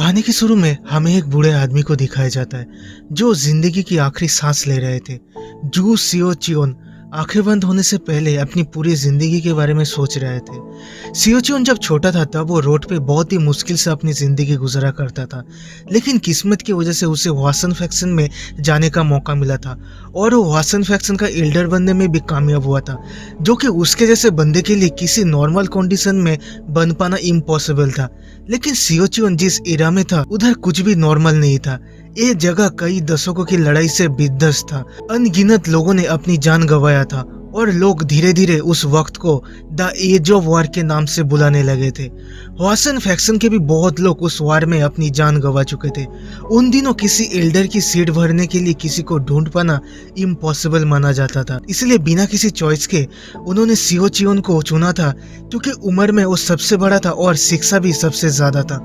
कहानी के शुरू में हमें एक बूढ़े आदमी को दिखाया जाता है जो जिंदगी की आखिरी सांस ले रहे थे। जू सियो चियोन आंखें बंद होने से पहले अपनी पूरी जिंदगी के बारे में सोच रहे थे। सियो चियोन जब छोटा था तब वो रोड पे बहुत ही मुश्किल से अपनी जिंदगी गुजारा करता था, लेकिन किस्मत की वजह से उसे वासन फैक्शन में जाने का मौका मिला था और वो वासन फैक्शन का एल्डर बनने में भी कामयाब हुआ था, जो कि उसके जैसे बंदे के लिए किसी नॉर्मल कंडीशन में बन पाना इम्पॉसिबल था। लेकिन सियो चियोन जिस एरा में था उधर कुछ भी नॉर्मल नहीं था। ये जगह कई दशकों की लड़ाई से विध्वस्त था। अनगिनत लोगों ने अपनी जान गंवाया था और लोग धीरे धीरे उस वक्त को द एज ऑफ वार के नाम से बुलाने लगे थे। वासन फैक्शन के भी बहुत लोग उस वार में अपनी जान गंवा चुके थे। उन दिनों किसी एल्डर की सीट भरने के लिए किसी को ढूंढ पाना इम्पॉसिबल माना जाता था, इसलिए बिना किसी चॉइस के उन्होंने सियो चियोन को चुना था, क्योंकि उम्र में वो सबसे बड़ा था और शिक्षा भी सबसे ज्यादा था।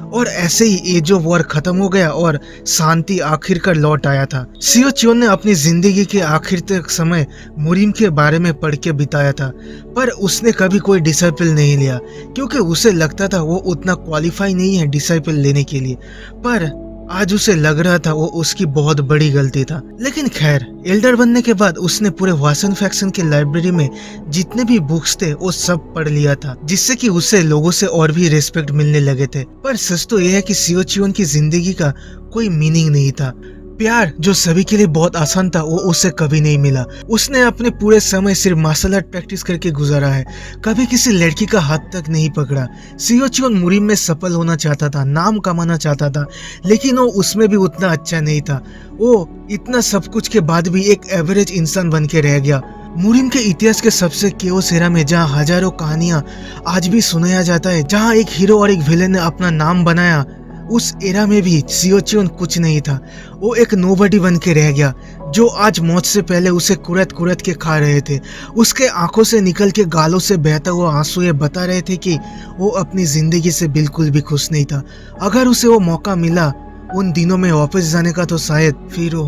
और ऐसे ही एज ऑफ वॉर खत्म हो गया और शांति आखिरकार लौट आया था। सियो चियोन ने अपनी जिंदगी के आखिर तक समय मुरिम के बारे में पढ़ के बिताया था, पर उसने कभी कोई डिसाइपल नहीं लिया, क्योंकि उसे लगता था वो उतना क्वालिफाई नहीं है डिसाइपल लेने के लिए। पर आज उसे लग रहा था वो उसकी बहुत बड़ी गलती था। लेकिन खैर, एल्डर बनने के बाद उसने पूरे वासन फैक्शन की लाइब्रेरी में जितने भी बुक्स थे वो सब पढ़ लिया था, जिससे कि उसे लोगों से और भी रिस्पेक्ट मिलने लगे थे। पर सच तो यह है कि सियो चियोन की जिंदगी का कोई मीनिंग नहीं था। प्यार जो सभी के लिए बहुत आसान था वो उसे कभी नहीं मिला। उसने अपने पूरे समय सिर्फ मार्शल आर्ट प्रैक्टिस करके गुजारा है, कभी किसी लड़की का हाथ तक नहीं पकड़ा। सियो चियोन मुरिम में सफल होना चाहता था, नाम कमाना चाहता था, लेकिन वो उसमें भी उतना अच्छा नहीं था। वो इतना सब कुछ के बाद भी एक एवरेज इंसान बन के रह गया। मुरिम के इतिहास के सबसे केओस एरा में जहाँ हजारों कहानियां आज भी सुनाया जाता है, जहाँ एक हीरो और एक विलेन ने अपना नाम बनाया, उस एरा में भी सियो चियोन कुछ नहीं था। वो एक नोबडी बन के रह गया, जो आज मौत से पहले उसे कुरत कुरत के खा रहे थे। उसके आंखों से निकल के गालों से बहता हुआ आंसू ये बता रहे थे कि वो अपनी जिंदगी से बिल्कुल भी खुश नहीं था। अगर उसे वो मौका मिला उन दिनों में वापस जाने का, तो शायद फिर वो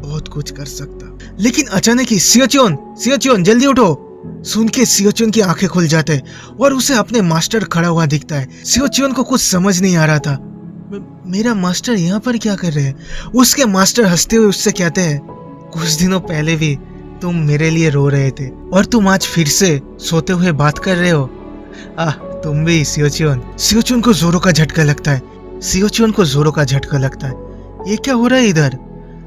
बहुत कुछ कर सकता। लेकिन अचानक ही सियो चियोन जल्दी उठो सुन के सियो चियोन की आंखें खुल जाते हैं और उसे अपने मास्टर खड़ा हुआ दिखता है। सियो चियोन को कुछ समझ नहीं आ रहा था। मेरा मास्टर यहाँ पर क्या कर रहे हैं? उसके मास्टर हंसते हुए उससे कहते हैं, कुछ दिनों पहले भी तुम मेरे लिए रो रहे थे और तुम आज फिर से सोते हुए बात कर रहे हो। तुम भी सियो चियोन को जोरों का झटका लगता है। सियो चियोन को जोरों का झटका लगता है। ये क्या हो रहा है इधर?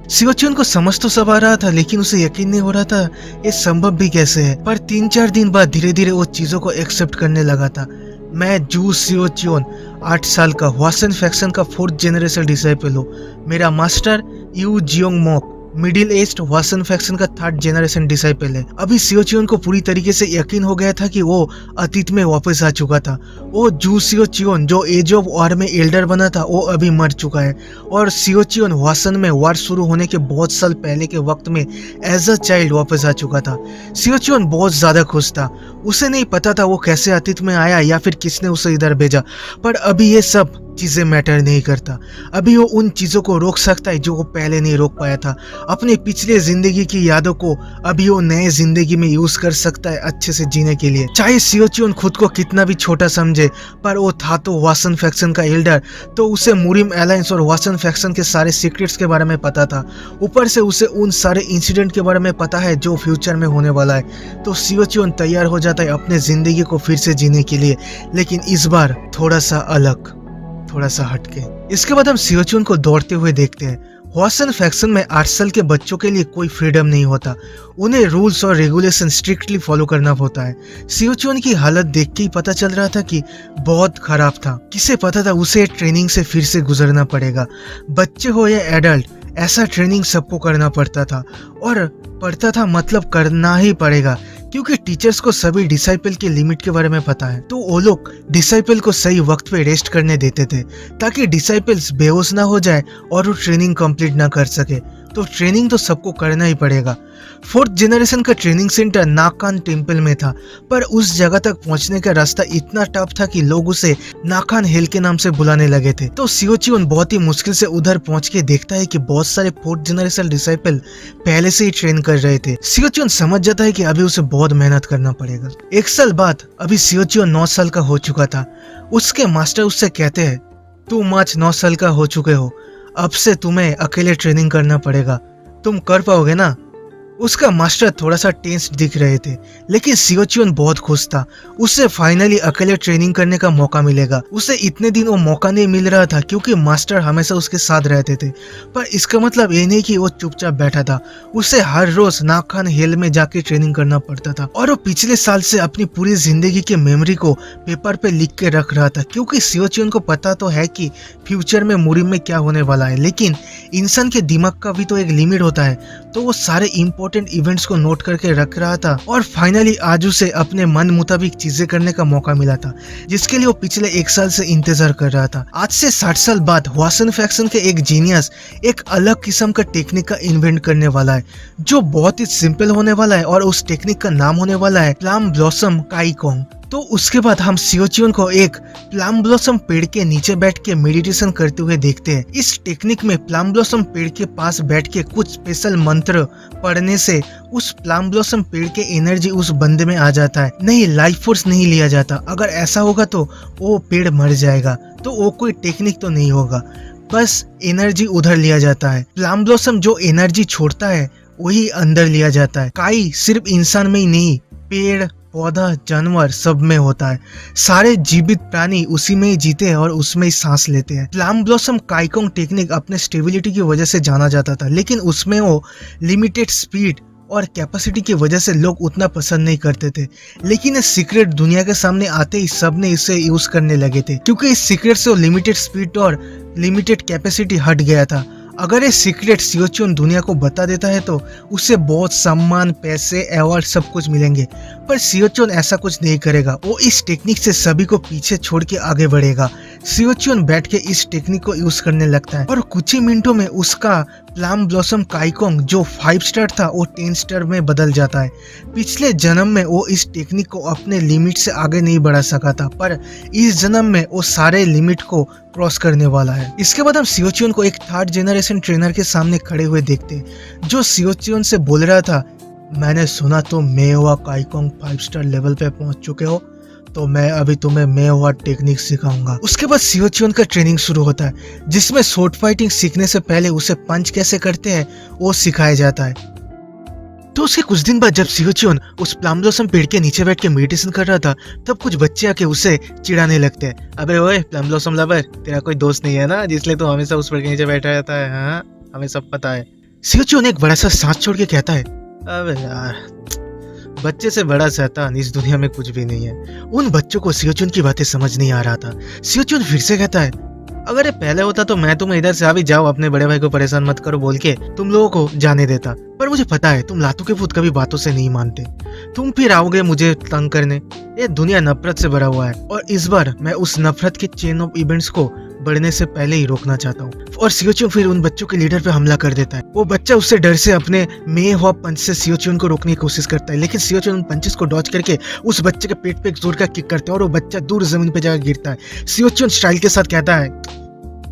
सियो चियोन को समझ तो सब आ रहा था, लेकिन उसे यकीन नहीं हो रहा था ये संभव भी कैसे है। पर 3-4 दिन बाद धीरे धीरे वो चीजों को एक्सेप्ट करने लगा था। मैं जू सियो चियोन 8 साल का वासन फैक्शन का 4th जनरेशन डिसाइपल हूँ। मेरा master Yu Jeong Mok middle aged Hwasan faction का 3rd जनरेशन डिसाइपल है। अभी सियो चियोन को पूरी तरीके से यकीन हो गया था कि वो अतीत में वापस आ चुका था। वो जू सियो चियोन जो एज ऑफ वार में एल्डर बना था वो अभी मर चुका है, और सियो चियोन वासन में वार शुरू होने के बहुत साल पहले के वक्त में एज अ चाइल्ड वापस आ चुका था। सियो चियोन बहुत ज्यादा खुश था। उसे नहीं पता था वो कैसे अतीत में आया या फिर किसने उसे इधर भेजा, पर अभी ये सब चीजें मैटर नहीं करता। अभी वो उन चीजों को रोक सकता है जो वो पहले नहीं रोक पाया था। अपने पिछले जिंदगी की यादों को अभी वो नए जिंदगी में यूज कर सकता है अच्छे से जीने के लिए। चाहे सियो चियोन खुद को कितना भी छोटा समझे, पर वो था तो वासन फैक्शन का एल्डर, तो उसे मुरिम अलायंस और वासन फैक्शन के सारे सीक्रेट्स के बारे में पता था। ऊपर से उसे उन सारे इंसिडेंट के बारे में पता है जो फ्यूचर में होने वाला है। तो सियो चियोन तैयार हो जाता है अपने जिंदगी को फिर से जीने के लिए, लेकिन इस बार थोड़ा सा अलग, थोड़ा सा हटके। इसके बाद हम सियो चियोन को दौड़ते हुए देखते हैं। वासन फैक्शन में 8 साल के बच्चों के लिए कोई फ्रीडम नहीं होता। उन्हें रूल्स और रेगुलेशन स्ट्रिक्टली फॉलो करना होता है। सियो चियोन की हालत देख के ही पता चल रहा था कि बहुत खराब था। किसे पता था उसे ट्रेनिंग से फिर से गुजरना पड़ेगा। बच्चे हो या एडल्ट, ऐसा ट्रेनिंग सबको करना पड़ता था, और पड़ता था मतलब करना ही पड़ेगा, क्योंकि टीचर्स को सभी डिसाइपल के लिमिट के बारे में पता है। तो वो लोग डिसाइपल को सही वक्त पे रेस्ट करने देते थे, ताकि डिसाइपल्स बेहोश ना हो जाए और वो ट्रेनिंग कंप्लीट ना कर सके। तो ट्रेनिंग तो सबको करना ही पड़ेगा। 4th जनरेशन का ट्रेनिंग सेंटर नाकान टेम्पल में था, पर उस जगह तक पहुंचने का रास्ता इतना टफ था कि लोग उसे नाकान हिल के नाम से बुलाने लगे थे। तो सियो चियोन बहुत ही मुश्किल से उधर पहुंच के देखता है कि बहुत सारे 4th जनरेशन डिसाइपल पहले से ही ट्रेन कर रहे थे। सियो चियोन समझ जाता है कि अभी उसे बहुत मेहनत करना पड़ेगा। 1 साल बाद अभी सियो चियोन 9 साल का हो चुका था। उसके मास्टर उससे कहते हैं, तुम आज 9 साल का हो चुके हो, अब से तुम्हें अकेले ट्रेनिंग करना पड़ेगा, तुम कर पाओगे ना? उसका मास्टर थोड़ा सा टेंस दिख रहे थे, लेकिन सियोचियन बहुत खुश था। उसे फाइनली अकेले ट्रेनिंग करने का मौका मिलेगा। उसे इतने दिन वो मौका नहीं मिल रहा था क्योंकि मास्टर हमेशा उसके साथ रहते थे, पर इसका मतलब ये नहीं कि वो चुपचाप बैठा था। उसे हर रोज नाखान हिल में जाके ट्रेनिंग करना पड़ता था और वो पिछले साल से अपनी पूरी जिंदगी की मेमोरी को पेपर पे लिख के रख रहा था, क्योंकि सियोचियन को पता तो है कि फ्यूचर में मुरिम में क्या होने वाला है, लेकिन इंसान के दिमाग का भी तो एक लिमिट होता है। तो वो सारे इम्पोर्टेंट इवेंट्स को नोट करके रख रहा था और फाइनली आज उसे अपने मन मुताबिक चीजें करने का मौका मिला था, जिसके लिए वो पिछले 1 साल से इंतजार कर रहा था। आज से 60 साल बाद ह्वासन फैक्शन के एक जीनियस एक अलग किस्म का टेक्निक का इन्वेंट करने वाला है, जो बहुत ही सिंपल होने वाला है और उस टेक्निक का नाम होने वाला है प्लम ब्लॉसम काइकोंग। तो उसके बाद हम सियोचियन को एक प्लम ब्लॉसम पेड़ के नीचे बैठ के मेडिटेशन करते हुए देखते हैं। इस टेक्निक में प्लम ब्लॉसम पेड़ के पास बैठ के कुछ स्पेशल मंत्र पढ़ने से उस प्लम ब्लॉसम पेड़ के एनर्जी उस बंदे में आ जाता है। नहीं, लाइफ फोर्स नहीं लिया जाता। अगर ऐसा होगा तो वो पेड़ मर जाएगा, तो वो कोई टेक्निक तो नहीं होगा, बस एनर्जी उधर लिया जाता है। प्लम ब्लॉसम जो एनर्जी छोड़ता है वही अंदर लिया जाता है। काई सिर्फ इंसान में ही नहीं, पेड़ पौधा जानवर सब में होता है। सारे जीवित प्राणी उसी में ही जीते हैं और उसमें ही सांस लेते हैं। प्लम ब्लॉसम काइकोंग टेक्निक अपने स्टेबिलिटी की वजह से जाना जाता था, लेकिन उसमें वो लिमिटेड स्पीड और कैपेसिटी की वजह से लोग उतना पसंद नहीं करते थे। लेकिन इस सीक्रेट दुनिया के सामने आते ही सबने इसे यूज करने लगे थे, क्योंकि इस सीक्रेट से वो लिमिटेड स्पीड और लिमिटेड कैपेसिटी हट गया था। अगर ये सीक्रेट सियोचियन दुनिया को बता देता है तो उसे बहुत सम्मान, पैसे, अवार्ड सब कुछ मिलेंगे, पर सियोचियन ऐसा कुछ नहीं करेगा। वो इस टेक्निक से सभी को पीछे छोड़ के आगे बढ़ेगा। सियोचियन बैठ के इस टेक्निक को यूज करने लगता है और कुछ ही मिनटों में उसका प्लम ब्लॉसम काइकोंग जो 5 स्टार था वो 10 स्टार में बदल जाता है। पिछले जन्म में वो इस टेक्निक को अपने लिमिट से आगे नहीं बढ़ा सका था, पर इस जन्म में वो सारे लिमिट को क्रॉस करने वाला है। इसके बाद हम सियोचियन को एक 3rd जनरेशन ट्रेनर के सामने खड़े हुए देखते हैं, जो सियोचियन से बोल रहा था, मैंने सुना तुम मेवा काइकोंग 5 स्टार लेवल पे पहुंच चुके हो, तो मैं अभी तुम्हें मेवा टेक्निक सिखाऊंगा। उसके बाद सियोचियन का ट्रेनिंग शुरू होता है, जिसमें शॉर्ट फाइटिंग सीखने से पहले उसे पंच कैसे करते हैं वो सिखाया जाता है। तो उसके कुछ दिन बाद जब सियोचियन उस प्लम ब्लॉसम पेड़ के नीचे बैठ के मेडिटेशन कर रहा था, तब कुछ बच्चे आके उसे चिढ़ाने लगते हैं। अबे ओए प्लम ब्लॉसम लवर, तेरा कोई दोस्त नहीं है ना जिसलिए तू हमेशा उस पेड़ के नीचे बैठा रहता है? हाँ, हमें सब पता है। सियोचियन एक बड़ा सा सांस छोड़ के कहता है, अबे यार, बच्चे से बड़ा शैतान इस दुनिया में कुछ भी नहीं है। उन बच्चों को सियोचियन की बातें समझ नहीं आ रहा था। सियोचियन फिर से कहता है, अगर ये पहले होता तो मैं तुम्हें इधर से अभी जाओ, अपने बड़े भाई को परेशान मत करो बोल के तुम लोगों को जाने देता, पर मुझे पता है तुम लातों के भूत कभी बातों से नहीं मानते। तुम फिर आओगे मुझे तंग करने। ये दुनिया नफरत से भरा हुआ है और इस बार मैं उस नफरत के चेन ऑफ इवेंट्स को बढ़ने से पहले ही रोकना चाहता हूँ। और सियोचियन फिर उन बच्चों के लीडर पे हमला कर देता है। वो बच्चा उससे डर से अपने में हुआ पंच से सियोचियन को रोकने की कोशिश करता है, लेकिन सियोचियन उन पंचेस को डॉज करके उस बच्चे के पेट पे एक जोर का किक करता है और वो बच्चा दूर जमीन पे जाकर गिरता है। सियोचियन स्टाइल के साथ कहता है,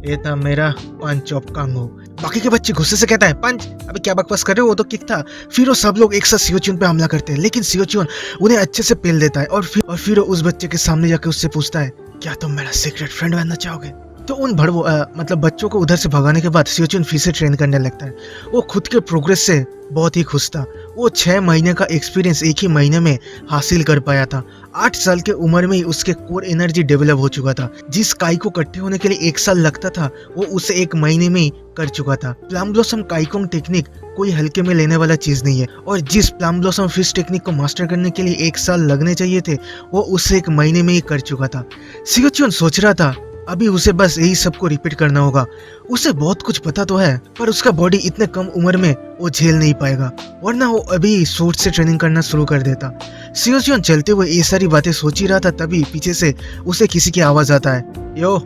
ये था मेरा पंच ऑफ कांगो। बाकी के बच्चे गुस्से से कहता है, पंच, अभी क्या बकवास कर रहे हो, वो तो किक था। फिर वो सब लोग एक साथ सियोचियन पे हमला करते हैं, लेकिन सियोचियन उन्हें अच्छे से पेल देता है और फिर वो उस बच्चे के सामने जाकर उससे पूछता है, क्या तुम मेरा सीक्रेट फ्रेंड बनना चाहोगे? तो उन मतलब बच्चों को उधर से भगाने के बाद सियोचियन फिर से ट्रेन करने लगता है। वो खुद के प्रोग्रेस से बहुत ही खुश था। वो 6 महीने का एक्सपीरियंस एक ही महीने में हासिल कर पाया था। 8 साल के उम्र में ही उसके कोर एनर्जी डेवलप हो चुका था। जिस काई को इकट्ठे होने के लिए 1 साल लगता था, वो उसे 1 महीने में ही कर चुका था। प्लम ब्लॉसम काइकोंग टेक्निक कोई हल्के में लेने वाला चीज नहीं है, और जिस प्लम ब्लॉसम फिश टेक्निक को मास्टर करने के लिए 1 साल लगने चाहिए थे, वो उसे 1 महीने में ही कर चुका था। सियोचियन सोच रहा था अभी उसे बस यही सबको रिपीट करना होगा। उसे बहुत कुछ पता तो है, पर उसका बॉडी इतने कम उम्र में वो झेल नहीं पाएगा, वरना वो अभी शॉर्ट से ट्रेनिंग करना शुरू कर देता। सियोचियन चलते हुए ये सारी बातें सोच ही रहा था, तभी पीछे से उसे किसी की आवाज आता है, यो,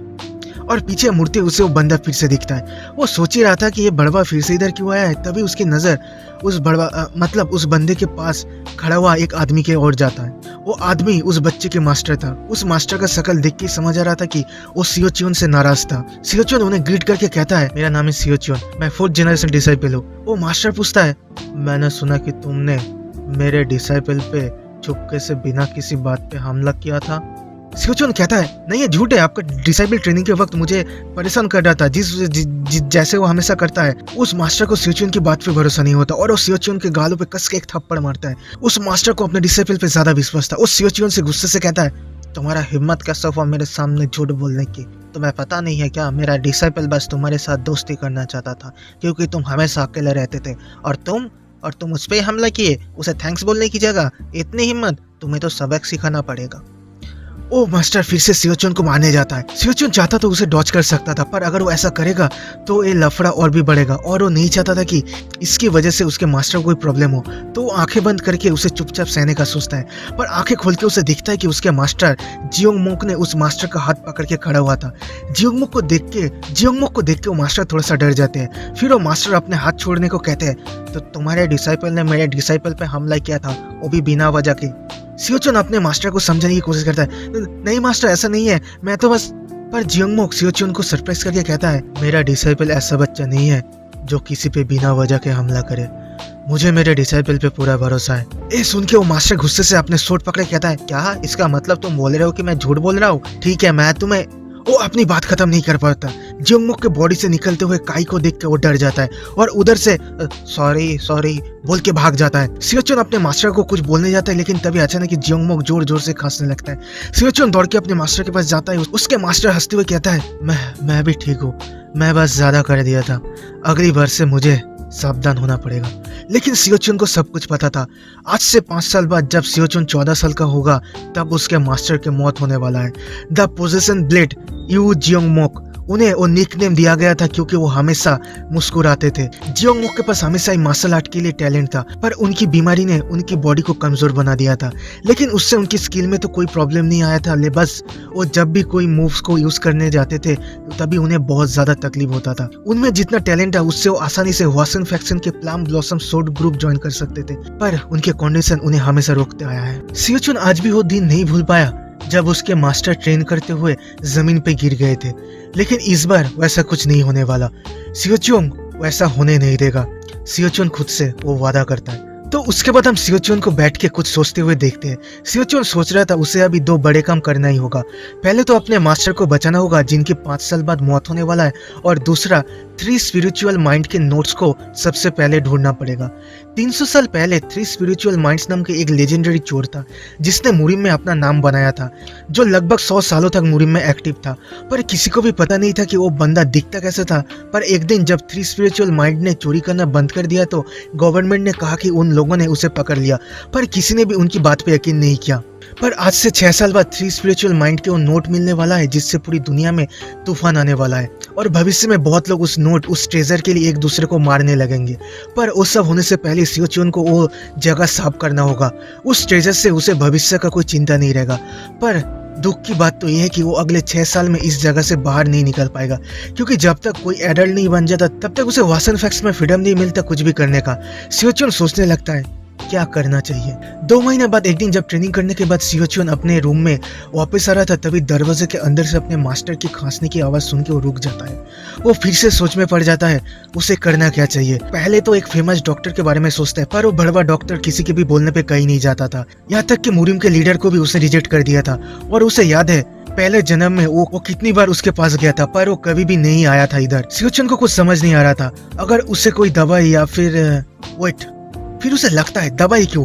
और पीछे मुड़ते उसे वो बंदा फिर से दिखता है। वो सोच ही रहा था कि ये बड़वा फिर से इधर क्यों आया है, तभी उसकी नजर उस उस बंदे के पास खड़ा हुआ एक आदमी के ओर जाता है। वो आदमी उस बच्चे के मास्टर था। उस मास्टर का शकल देख के समझ आ रहा था कि वो सियोचियन से नाराज था। सियोचियन उन्हें ग्रीट करके कहता है, मेरा नाम है सियोचियन, मैं 4th जनरेशन डिसाइपल हूँ। वो मास्टर पूछता है, मैंने सुना कि तुमने मेरे डिसाइपल पे चुपके से बिना किसी बात पे हमला किया था, सियोचुन कहता है नहीं ये झूठ है, आपका डिसाइबल ट्रेनिंग के वक्त मुझे परेशान कर रहा था जैसे वो हमेशा करता है। उस मास्टर को सियोचुन की बात पे भरोसा नहीं होता और वो सियोचुन के गालों पे कस के एक थप्पड़ मारता है। उस मास्टर को अपने डिसाइबल पे ज्यादा विश्वास था। उस सियोचुन से गुस्से से कहता है तुम्हारा हिम्मत कैसा हुआ मेरे सामने झूठ बोलने की? तुम्हें पता नहीं है क्या, मेरा डिसाइपल बस तुम्हारे साथ दोस्ती करना चाहता था क्योंकि तुम हमेशा अकेले रहते थे और तुम उस पर हमला किए, उसे थैंक्स बोलने की जगह। इतनी हिम्मत, तुम्हें तो सबक सिखाना पड़ेगा। ओ मास्टर फिर से सियोचुन को मारने जाता है। सियोचुन चाहता तो उसे डॉज कर सकता था, पर अगर वो ऐसा करेगा तो ये लफड़ा और भी बढ़ेगा और वो नहीं चाहता था कि इसकी वजह से उसके मास्टर को कोई प्रॉब्लम हो। तो वो आंखें बंद करके उसे चुपचाप सहने का सोचता है, पर आंखें खोल के उसे दिखता है कि उसके मास्टर जियोंगमोक ने उस मास्टर का हाथ पकड़ के खड़ा हुआ था। जियोंगमोक को देख के वो मास्टर थोड़ा सा डर जाते हैं। फिर वो मास्टर अपने हाथ छोड़ने को कहते हैं तो तुम्हारे डिसाइपल ने मेरे डिसाइपल पे हमला किया था, वो भी बिना वजह के। सियोचुन अपने मास्टर को समझाने की कोशिश करता है नहीं मास्टर ऐसा नहीं है, मैं तो बस। पर जियोंगमोक सियोचुन को सरप्राइज करके कहता है मेरा डिसाइपल ऐसा बच्चा नहीं है जो किसी पे बिना वजह के हमला करे, मुझे मेरे डिसाइपल पे पूरा भरोसा है। ये सुन के वो मास्टर गुस्से से अपने सूट पकड़े कहता है क्या इसका मतलब तुम बोल रहे हो कि मैं झूठ बोल रहा हूँ? ठीक है मैं तुम्हें। वो अपनी बात खत्म नहीं कर पाता। जियोंगमोक के बॉडी से निकलते हुए काई को देख के वो डर जाता है और उधर से सॉरी बोल के भाग जाता है। सियोचुन अपने मास्टर को कुछ बोलने जाता है लेकिन तभी अचानक जियोंगमोक जोर जोर से खांसने लगता है। सियोचुन दौड़ के अपने मास्टर के पास जाता है। उसके मास्टर हंसते हुए कहता है मैं भी ठीक हूँ, मैं बस ज्यादा कर दिया था, अगली बार से मुझे सावधान होना पड़ेगा। लेकिन सियोचुन को सब कुछ पता था। आज से 5 साल बाद जब सियोचुन 14 साल का होगा तब उसके मास्टर की मौत होने वाला है। द पोजेशन ब्लेड यू जियोंगमोक, उन्हें वो निकनेम दिया गया था क्योंकि वो हमेशा मुस्कुराते थे। जियोंगमोक के पास हमेशा ही मार्शल आर्ट के लिए टैलेंट था, पर उनकी बीमारी ने उनकी बॉडी को कमजोर बना दिया था। लेकिन उससे उनकी स्किल में तो कोई प्रॉब्लम नहीं आया था, बस वो जब भी कोई मूव्स को यूज करने जाते थे तभी उन्हें बहुत ज्यादा तकलीफ होता था। उनमें जितना टैलेंट है उससे वो आसानी से हवासन फैक्शन के plum blossom sword group join कर सकते थे, पर उनके कंडीशन उन्हें हमेशा रोकते आया है। सियोचुन आज भी वो दिन नहीं भूल पाया जब उसके मास्टर ट्रेन करते हुए जमीन पे गिर गए थे। लेकिन इस बार वैसा कुछ नहीं होने वाला। सियोचुन वैसा होने नहीं देगा, सियोचुन खुद से वो वादा करता है। तो उसके बाद हम सियोचुन को बैठ के कुछ सोचते हुए देखते हैं। सियोचुन सोच रहा था उसे अभी 2 बड़े काम करना ही होगा। पहले तो अपने मास्टर को बचाना होगा जिनकी 5 साल बाद मौत होने वाला है, और दूसरा 3 स्पिरिचुअल माइंड के नोट्स को सबसे पहले ढूंढना पड़ेगा। 300 साल पहले 3 स्पिरिचुअल माइंड्स नाम के एक लेजेंडरी चोर था जिसने मुरिम में अपना नाम बनाया था, जो लगभग 100 सालों तक मुरिम में एक्टिव था। पर किसी को भी पता नहीं था कि वो बंदा दिखता कैसे था। पर एक दिन जब 3 स्पिरिचुअल माइंड ने चोरी करना बंद कर दिया तो गवर्नमेंट ने कहा कि उन लोगों ने उसे पकड़ लिया, पर किसी ने भी उनकी बात पे यकीन नहीं किया। पर आज से 6 साल बाद 3 स्पिरिचुअल माइंड के वो नोट मिलने वाला है जिससे पूरी दुनिया में तूफान आने वाला है, और भविष्य में बहुत लोग उस ट्रेजर के लिए एक दूसरे को मारने लगेंगे। पर वो सब होने से पहले सियोचुन को वो जगह साफ करना होगा। उस ट्रेजर से उसे भविष्य का कोई चिंता नहीं रहेगा। पर दुख की बात तो यह है कि वो अगले 6 साल में इस जगह से बाहर नहीं निकल पाएगा, क्योंकि जब तक कोई एडल्ट नहीं बन जाता तब तक उसे वासन फैक्स में फ्रीडम नहीं मिलता कुछ भी करने का। सियोचुन सोचने लगता है क्या करना चाहिए। 2 महीने बाद एक दिन जब ट्रेनिंग करने के बाद सियोचुन अपने रूम में वापस आ रहा था, तभी दरवाजे के अंदर से अपने मास्टर की खांसने की आवाज सुन के वो रुक जाता है। वो फिर से सोच में पड़ जाता है उसे करना क्या चाहिए। पहले तो एक फेमस डॉक्टर के बारे में सोचता है, पर वो बड़वा डॉक्टर किसी के भी बोलने पे कहीं नहीं जाता था। यहाँ तक कि मुरिम के लीडर को भी उसने रिजेक्ट कर दिया था। और उसे याद है पहले जन्म में वो कितनी बार उसके पास गया था, पर वो कभी भी नहीं आया था इधर। सियोचुन को कुछ समझ नहीं आ रहा था। अगर उसे कोई दवाई या फिर उसे लगता है दवाई क्यों,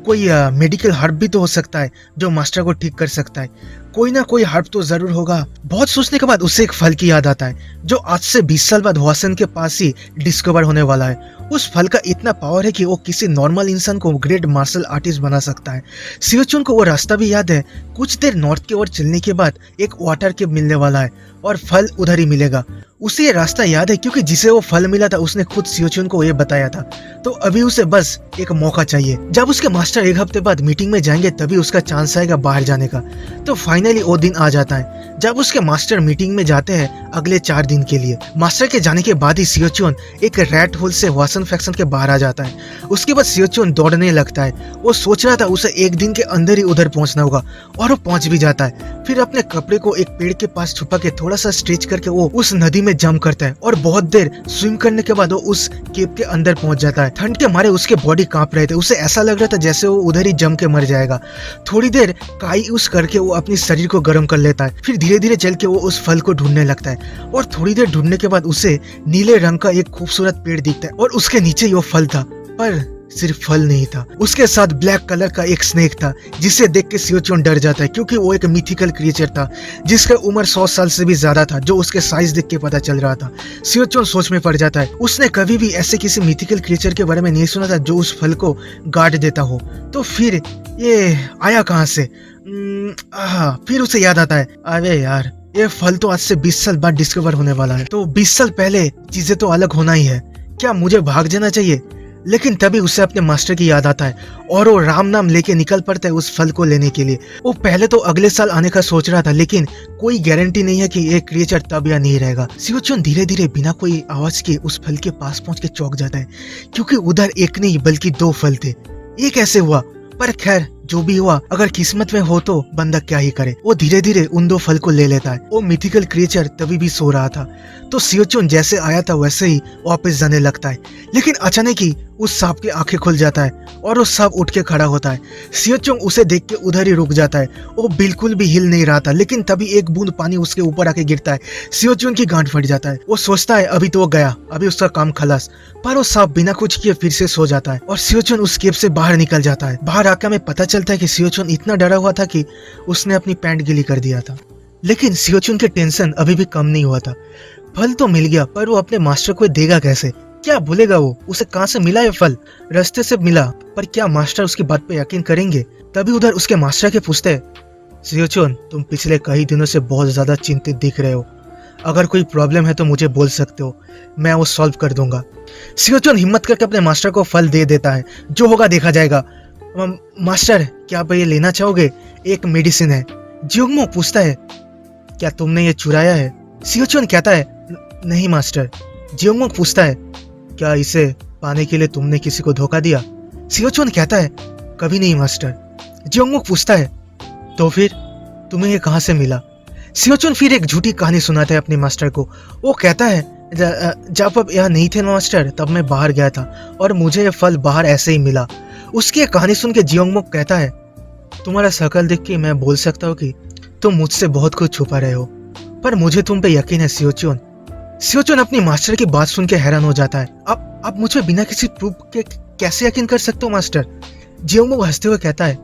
कोई मेडिकल हर्ब भी तो हो सकता है जो मास्टर को ठीक कर सकता है। कोई ना कोई हर्ब तो जरूर होगा। बहुत सोचने के बाद उसे एक फल की याद आता है जो आज से 20 साल बाद हवासन के पास ही डिस्कवर होने वाला है। उस फल का इतना पावर है कि वो किसी नॉर्मल इंसान को ग्रेट मार्शल आर्टिस्ट बना सकता है। सियोचुन को वो रास्ता भी याद है। कुछ देर नॉर्थ की ओर चलने के बाद एक वाटर केव मिलने वाला है और फल उधर ही मिलेगा। उसे ये रास्ता याद है क्योंकि जिसे वो फल मिला था उसने खुद सियोचुन को ये बताया था। तो अभी उसे बस एक मौका चाहिए। जब उसके मास्टर 1 हफ्ते बाद मीटिंग में जाएंगे तभी उसका चांस आएगा बाहर जाने का। तो फाइनली वो दिन आ जाता है जब उसके मास्टर मीटिंग में जाते हैं अगले 4 दिन के लिए। मास्टर के जाने के बाद ही सियोचुन एक रैट होल से वासन फैक्शन के बाहर आ जाता है। उसके बाद सियोचुन दौड़ने लगता है। वो सोच रहा था उसे एक दिन के अंदर ही उधर पहुंचना होगा और वो पहुंच भी जाता है। फिर अपने कपड़े को एक पेड़ के पास छुपा के थोड़ा सा स्ट्रेच करके वो उस नदी में जंप करता है और बहुत देर स्विम करने के बाद वो उस केव के अंदर पहुंच जाता है। ठंड के मारे उसके बॉडी कांप रहे थे। उसे ऐसा लग रहा था जैसे वो उधर ही जम के मर जाएगा। थोड़ी देर काई यूज करके वो अपनी शरीर को गर्म कर लेता है। फिर धीरे धीरे चल के वो उस फल को ढूंढने लगता है और थोड़ी देर ढूंढने के बाद उसे नीले रंग का एक खूबसूरत पेड़ दिखता है और उसके नीचे वो फल था, पर सिर्फ फल नहीं था, उसके साथ ब्लैक कलर का एक स्नेक था जिसे देख के सियोचुन डर जाता है क्योंकि वो एक मिथिकल क्रिएचर था जिसका उम्र 100 साल से भी ज्यादा था, जो उसके साइज देख के पता चल रहा था। सियोचुन सोच में पड़ जाता है। उसने कभी भी ऐसे किसी मिथिकल क्रिएचर के बारे में नहीं सुना था जो उस फल को गार्ड देता हो, तो फिर ये आया कहाँ से? फिर उसे याद आता है, अरे यार ये फल तो आज से 20 साल बाद डिस्कवर होने वाला है, तो 20 साल पहले चीजें तो अलग होना ही है। क्या मुझे भाग जाना चाहिए? लेकिन तभी उसे अपने मास्टर की याद आता है और वो राम नाम लेके निकल पड़ता है उस फल को लेने के लिए। वो पहले तो अगले साल आने का सोच रहा था, लेकिन कोई गारंटी नहीं है कि ये क्रिएचर तब या नहीं रहेगा। सियोचुन धीरे धीरे बिना कोई आवाज के उस फल के पास पहुंच के चौंक जाता है क्योंकि उधर एक नहीं बल्कि 2 फल थे। ये कैसे हुआ? पर खैर जो भी हुआ, अगर किस्मत में हो तो बंदा क्या ही करे। वो धीरे धीरे उन 2 फल को ले लेता है। वो मिथिकल क्रिएचर तभी भी सो रहा था, तो सियोचुन जैसे आया था वैसे ही वापस जाने लगता है। लेकिन अचानक ही उस सांप की आंखें खुल जाता है और वो सांप उठ के खड़ा होता है। सियोचुन उसे देख के उधर ही रुक जाता है। वो बिल्कुल भी हिल नहीं रहा था, लेकिन तभी एक बूंद पानी उसके ऊपर आके गिरता है। सियोचुन की गांठ फट जाता है। वो सोचता है अभी तो वो गया, अभी उसका काम खलास, पर वो सांप बिना कुछ किए फिर से सो जाता है और सियोचुन उस केव से बाहर निकल जाता है। बाहर आकर में पता चलता है कि सियोचुन इतना डरा हुआ था कि उसने अपनी पैंट गीली कर दिया था। लेकिन सियोचुन के टेंशन अभी भी कम नहीं हुआ था। फल तो मिल गया, पर वो अपने मास्टर को देगा कैसे? क्या भूलेगा वो? उसे कहाँ से मिला ये फल? रास्ते से मिला, पर क्या मास्टर उसकी बात पे यकीन करेंगे? तभी उधर उसके मास्टर के पूछते, सियोचुन तुम पिछले कई दिनों से बहुत ज्यादा चिंतित दिख रहे हो। अगर कोई प्रॉब्लम है तो मुझे बोल सकते हो, मैं वो सॉल्व कर दूंगा। सियोचुन हिम्मत करके अपने मास्टर को फल दे देता है। जो होगा देखा जाएगा। मास्टर क्या आप ये लेना चाहोगे? एक मेडिसिन है। जियोंगमो पूछता है, क्या तुमने ये चुराया है? सियोचुन कहता है, नहीं मास्टर। जियोंगमो पूछता है, क्या इसे पाने के लिए तुमने किसी को धोखा दिया? सियोचुन कहता है, कभी नहीं मास्टर। जियोंगमो पूछता है, तो फिर तुम्हें ये कहाँ से मिला? सियोचुन फिर एक झूठी कहानी सुनाता है अपने मास्टर को। वो कहता है, जब आप यहाँ नहीं थे मास्टर तब मैं बाहर गया था और मुझे ये फल बाहर ऐसे ही मिला। उसकी एक कहानी सुन के जियोंगमो कहता है, तुम्हारा शकल देख के मैं बोल सकता हूँ कि तुम मुझसे बहुत कुछ छुपा रहे हो, पर मुझे तुम पे यकीन है सियोचुन। सियोचुन अपनी मास्टर की बात सुन के हैरान हो जाता है। आप मुझ पे बिना किसी प्रूफ के कैसे यकीन कर सकते हो मास्टर? जियोंगमो हंसते हुए कहता है,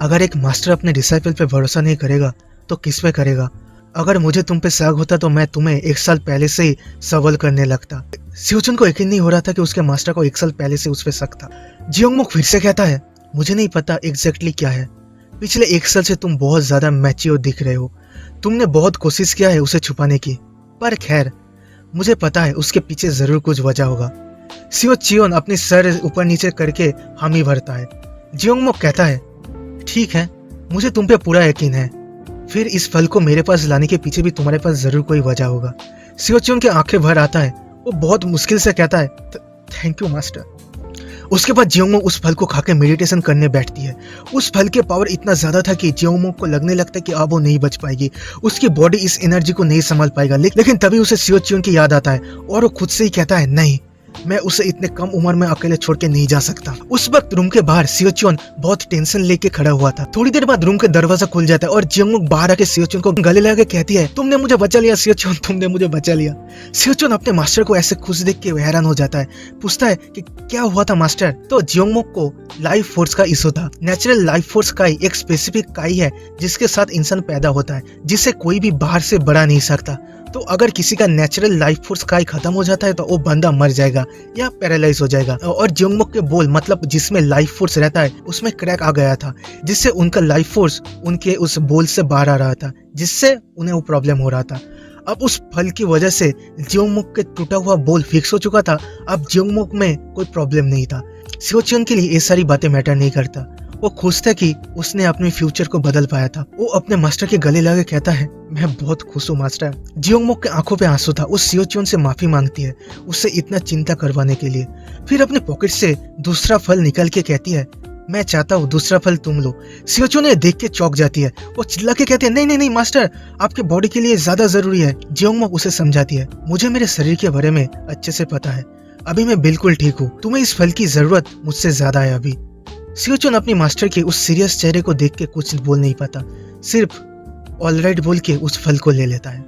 अगर एक मास्टर अपने डिसाइपल पे भरोसा नहीं करेगा तो किस पे करेगा? अगर मुझे तुम पे शक होता तो मैं तुम्हें 1 साल पहले से ही सवाल करने लगता। सियोचुन को यकीन नहीं हो रहा था कि उसके मास्टर को 1 साल पहले से उस पे शक था। जियोंगमो फिर से कहता है, मुझे नहीं पता एग्जैक्टली क्या है। पिछले 1 साल से तुम बहुत ज्यादा मैच्योर दिख रहे हो। तुमने बहुत कोशिश किया है उसे छुपाने की, पर खैर मुझे पता है उसके पीछे जरूर कुछ वजह होगा। सियोचुन अपनी सर ऊपर नीचे करके हामी भरता है। जियोंगमो कहता है, ठीक है, मुझे तुम पे पूरा यकीन है। फिर इस फल को मेरे पास लाने के पीछे भी तुम्हारे पास जरूर कोई वजह होगा। सियोचुन के आंखें भर आता है। वो बहुत मुश्किल से कहता है, थैंक यू मास्टर। उसके बाद जियोंगमो उस फल को खाके मेडिटेशन करने बैठती है। उस फल के पावर इतना ज्यादा था कि जियोंगमो को लगने लगता है कि अब वो नहीं बच पाएगी, उसकी बॉडी इस एनर्जी को नहीं संभाल पाएगा। लेकिन तभी उसे सियोचुन की याद आता है और वो खुद से ही कहता है, नहीं, मैं उसे इतने कम उम्र में अकेले छोड़ के नहीं जा सकता। उस वक्त रूम के बाहर सियोचुन बहुत टेंशन लेके खड़ा हुआ था। थोड़ी देर बाद रूम का दरवाजा खुल जाता है और जियोंगमो बाहर आके सियोचुन को गले लगा के कहती है, तुमने मुझे बचा लिया सियोचुन, तुमने मुझे बचा लिया। सियोचुन अपने मास्टर को ऐसे खुश देख के हैरान हो जाता है। पूछता है कि क्या हुआ था मास्टर? तो जियोंगमो को लाइफ फोर्स का इशू था। नेचुरल लाइफ फोर्स काई एक स्पेसिफिक काई है जिसके साथ इंसान पैदा होता है, जिसे कोई भी बाहर से बढ़ा नहीं सकता। तो अगर किसी का नेचुरल लाइफ फोर्स काई खत्म हो जाता है तो वो बंदा मर जाएगा या पैरालाइज हो जाएगा। और जियोंगमो के बोल मतलब जिसमें लाइफ फोर्स रहता है उसमें क्रैक आ गया था, जिससे उनका लाइफ फोर्स उनके उस बोल से बाहर आ रहा था, जिससे उन्हें वो प्रॉब्लम हो रहा था। अब उस फल की वजह से जियोंगमो के टूटा हुआ बोल फिक्स हो चुका था। अब जियोंगमो में कोई प्रॉब्लम नहीं था। सियोचुन के लिए ये सारी बातें मैटर नहीं करता। वो खुश था कि उसने अपने फ्यूचर को बदल पाया था। वो अपने मास्टर के गले लगे कहता है, मैं बहुत खुश हूँ मास्टर। जियोंगमोक के आंखों पे आंसू था। वो सियोचुन से माफी मांगती है उससे इतना चिंता करवाने के लिए। फिर अपने पॉकेट से दूसरा फल निकल के कहती है, मैं चाहता हूँ दूसरा फल तुम लो। सियोचुन ने देख के चौंक जाती है। वो चिल्ला के कहती है, नहीं नहीं नहीं मास्टर, आपके बॉडी के लिए ज्यादा जरूरी है। जियोंगमोक उसे समझाती है, मुझे मेरे शरीर के बारे में अच्छे से पता है, अभी मैं बिल्कुल ठीक हूँ, तुम्हें इस फल की जरूरत मुझसे ज्यादा है अभी। सियोचुन अपनी मास्टर के उस सीरियस चेहरे को देख के कुछ बोल नहीं पाता, सिर्फ ऑलराइट बोल के उस फल को ले लेता है।